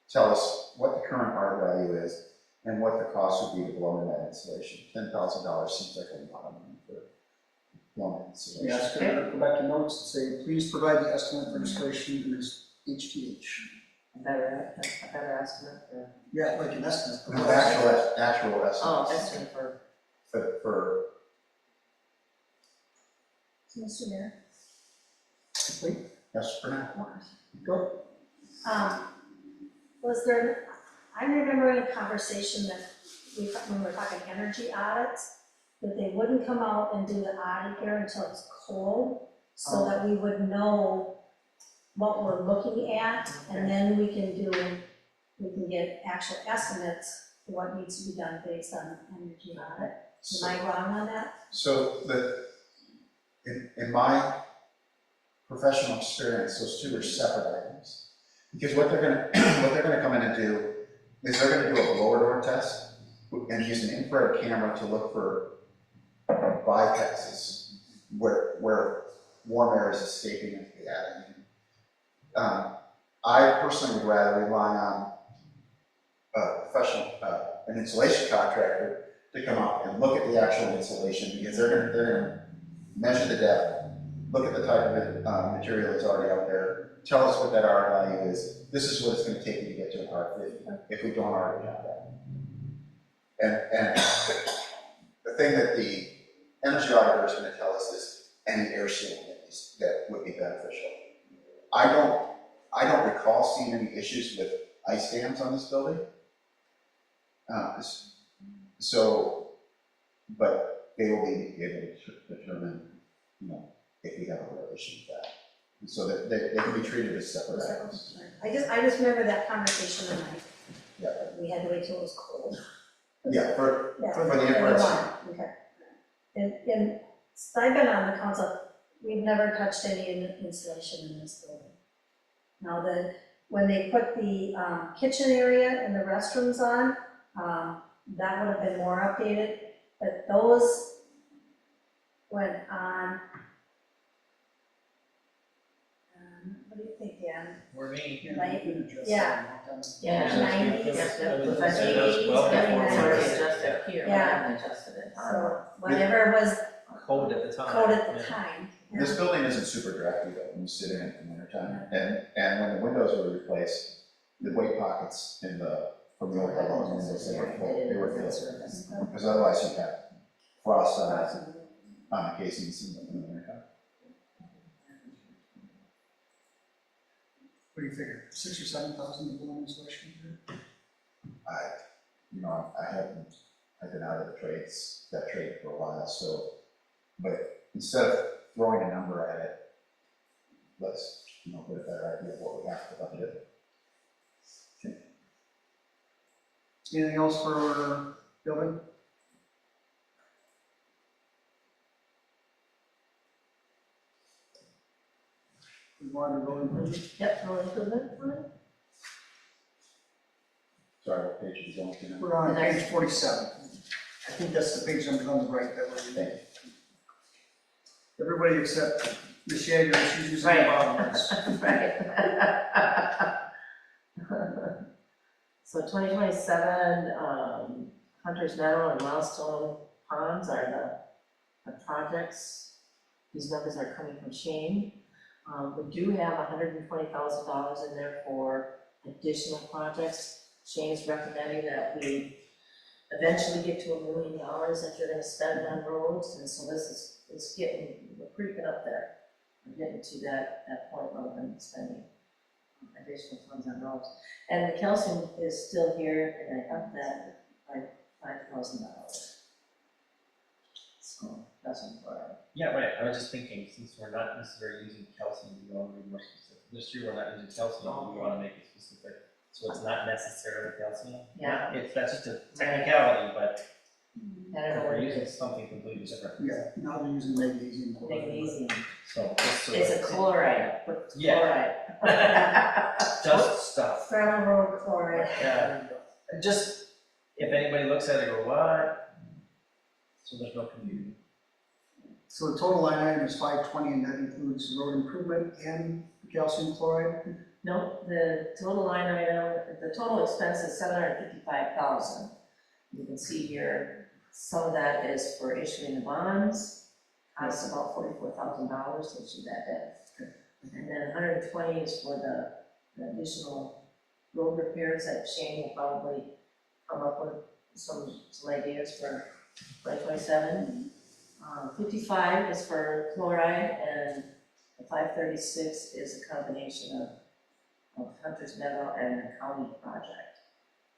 tell us what the current R value is and what the cost would be to blow in that insulation. $10,000 seems like a lot of money for blown insulation. Yes, go back to notes and say, please provide the estimate for installation in this HTH. A better estimate for, Yeah, like an estimate. No, actual oh, estimates estimate for, for Mr. Mayor. Complete? yes, for now. Go. Was there, I'm remembering a conversation that when we were talking energy audits, that they wouldn't come out and do the audit here until it's cold, so that we would know what we're looking at, and then we can get actual estimates for what needs to be done based on energy audit. Am I wrong on that? So in my professional experience, those two are separate items. Because what they're gonna come in and do is they're gonna do a blower door test and use an infrared camera to look for bypasses where warm air is escaping into the attic. I personally would rather rely on a professional, an insulation contractor to come out and look at the actual insulation, because they're gonna measure the depth, look at the type of material that's already out there, tell us what that R value is. This is what it's gonna take you to get to an R50 if we don't already have that. And the thing that the energy auditor is gonna tell us is any air sealing that would be beneficial. I don't recall seeing any issues with ice dams on this building. But they will be able to determine, if we have a relation with that. So that they can be treated as separate items. I just remember that conversation and Yeah. we had to wait till it was cold. Yeah, for Yeah, the inference. Okay. And so I've been on the council, we've never touched any installation in this building. Now, when they put the kitchen area and the restrooms on, that would have been more updated, but those went on, what do you think, Dan? We're me. Like, Yeah. Yeah. 90s, Yep, That was- that's that was well Yeah. before It's we already were- adjusted here, we Yeah. haven't adjusted it. So whatever was Code at the time. code at the Yeah. time. This building isn't super drafty though, when you sit in it in the wintertime. And when the windows were replaced, the weight pockets from the old Hudson windows, they were full, they were filled. Because otherwise you'd have frost on the casings in the wintertime. What do you figure, 6,000 or 7,000 to build installation? I've been out of that trade for a while, so, but instead of throwing a number at it, let's, get a better idea of what we have to budget. Anything else for building? We want to go improvement? Yep, no improvement on it? Sorry, what page are you going to now? We're on page 47. I think that's the page number on the right that we're Thank reading. you. Everybody except Ms. Yeager, she's using the Right. bottom ones. Right. So 2027, Hunter's Meadow and Milestone Ponds are the projects. These numbers are coming from Shane. We do have $120,000 in there for additional projects. Shane's recommending that we eventually get to $1 million that you're gonna spend on roads, and so this is we're creeping up there. We're getting to that point where we're gonna be spending additional funds on roads. And the calcium is still here, and I upped that by $5,000. So that's what Yeah, right, I was just thinking, since we're not necessarily using calcium, we want to be more specific. This year, we're not using calcium, we want to make it specific, so it's not necessarily calcium. Yeah. That's just a technicality, but I don't know we're what it using is. something completely different. Yeah, now they're using magnesium. Magnesium. So, just so It's a chloride, but Yeah. chloride. just stuff. Gravel road chloride. Yeah. Just, if anybody looks at it, go, what? So there's no confusion. So the total line item is 520, and that includes road improvement and calcium chloride? No, the total line item, the total expense is $755,000. You can see here, some of that is for issuing the bonds, costs about $44,000 to issue that debt. And then 120 is for the additional road repairs that Shane will probably come up with some ideas for 2027. 55 is for chloride, and the 536 is a combination of Hunter's Meadow and the county project.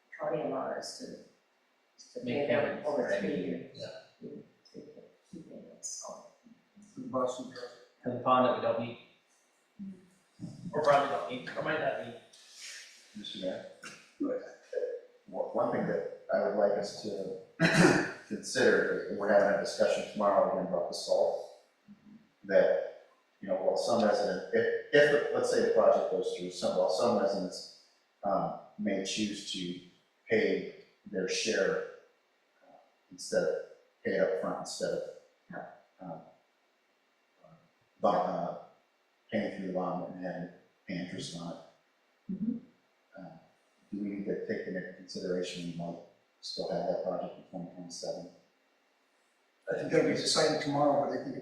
The county allowed us to pay Make them payments, over right. 3 years. Yeah. Two payments, so. For the Boston Trust. For the pond that we don't need. Or probably don't need, or might not need. Mr. Mayor? One thing that I would like us to consider, we're having a discussion tomorrow again about the salt, that, while some residents, if, let's say the project goes through, while some residents may choose to pay their share instead of, pay it up front instead of paying through the bond and having to pay interest on it. Mhm. Do we need to take them into consideration, we might still have that project in 2027? I think that'll be decided tomorrow, but I think to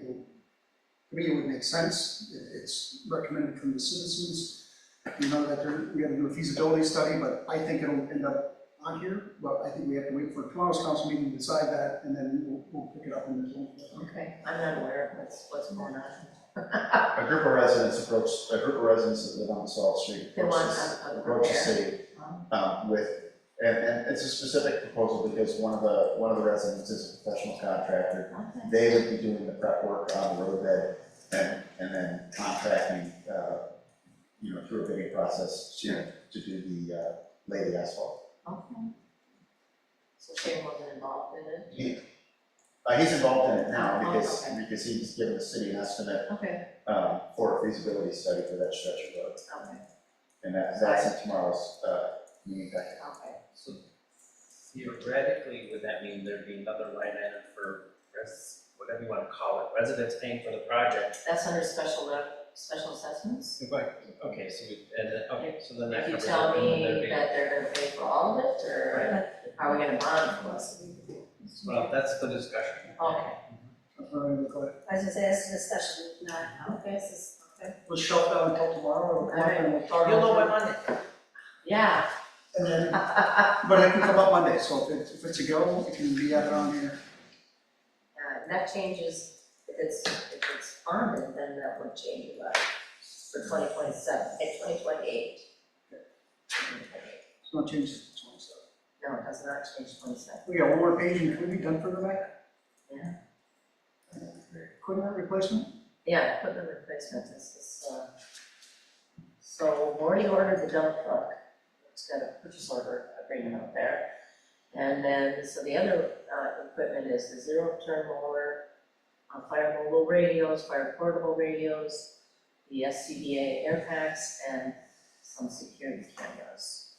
me, it would make sense. It's recommended from the citizens, that we have to do a feasibility study, but I think it'll end up on here. But I think we have to wait for tomorrow's council meeting to decide that, and then we'll pick it up in this one. Okay, I'm not aware of what's going on. A group of residents that live on Salt Street They want approach the repair. city and it's a specific proposal because one of the residents is a professional contractor. Okay. They would be doing the prep work on the roadbed and then contracting, through a bidding process to do the, lay the asphalt. Okay. So Shane wasn't involved in it? He's involved in it now because, Oh, okay. because he's given the city an estimate, Okay, for a feasibility study for that stretch of road. okay, And that's in tomorrow's, meeting packet. okay. So theoretically, would that mean there'd be another line item for whatever you wanna call it, residents paying for the project? That's under special assessments? Okay, so so then that If you covers tell it, and then me there'd be- that they're gonna pay for all of it, or are we gonna bond for us? Well, that's the discussion. Okay, I was gonna say, it's a discussion, not, okay, this is, okay. We'll shelf down until tomorrow, we'll come up and we'll talk. you'll know by Monday. Yeah. And then, but it can come up Monday, so if it's a go, it can be out on here. That changes, if it's bonded, then that would change a lot for 2027, 2028. It's not changed to 27. No, it does not change 27. We got one more page and can we be done for the night? Yeah. Equipment replacement? Yeah, equipment replacement is, so we've already ordered the dump truck. It's got a purchase order agreement out there. And then, so the other, equipment is the zero-turn mower, fire mobile radios, fire portable radios, the SCBA air packs, and some security cameras.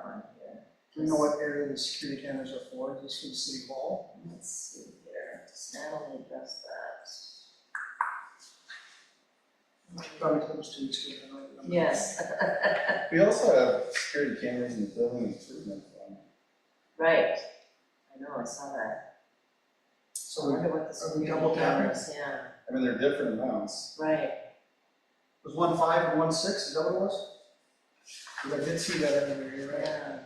On here. Do we know what area the security cameras are for? Is this for the city hall? Let's see here, does Natalie address that? Thought it was 2 weeks ago. Yes. We also have security cameras in the building improvement fund. Right, I know, I saw that. I So wonder what the are we security double tapping? cameras, yeah, I mean, they're different amounts. right. was 1.5 and 1.6, is that what it was? Because I did see that everywhere, you're right. Yeah.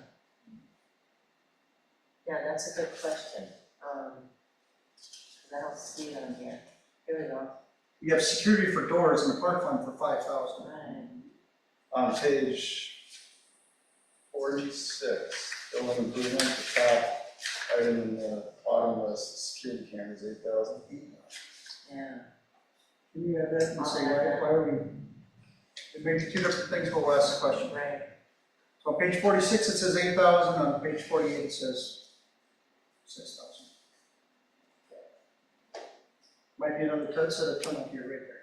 Yeah, that's a good question. 'Cause I don't see it on here. Here we go. You have security for doors in the park fund for 5,000. Right. On page 46, building improvement, the top item in the bottom list, security cameras, 8,000. Yeah. Can you add that and say, why are we? It may be two different things, but we'll ask the question. Right. So on page 46, it says 8,000, on page 48, it says 6,000. Might be another set of turn up here right there.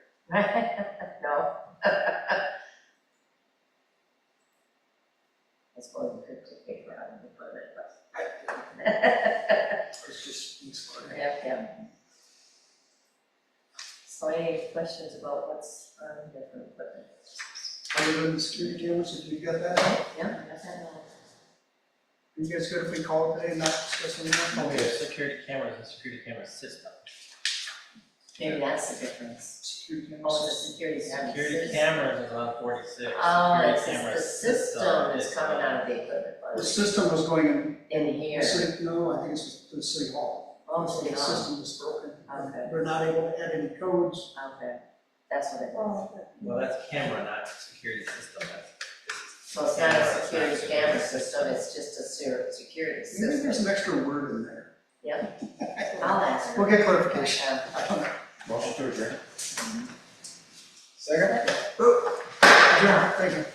Right. No. I suppose we could take paper out and put it, but. It's just, it's fine. Yeah. So any questions about what's on different equipment? Other than the security cameras, did you get that out? Yeah, I got that now. Are you guys good if we call it today and not discuss anything Okay, else? security cameras and security camera system. Maybe that's the difference. Security cameras. Oh, the security cameras. Security cameras is on 46. Oh, Security it's camera the system is is, coming out of the equipment The fund. system was going in In here. the city, no, I think it's to the city hall. Oh, So city the hall. system is broken. Okay. They're not able to add any codes. Okay, that's what it was. Well, that's camera, not security system, So it's not a security camera system, it's just a security Maybe system. there's an extra word in there. I'll ask her. We'll get clarification. Motion to adjourn. Second? Adjourn. Thank you.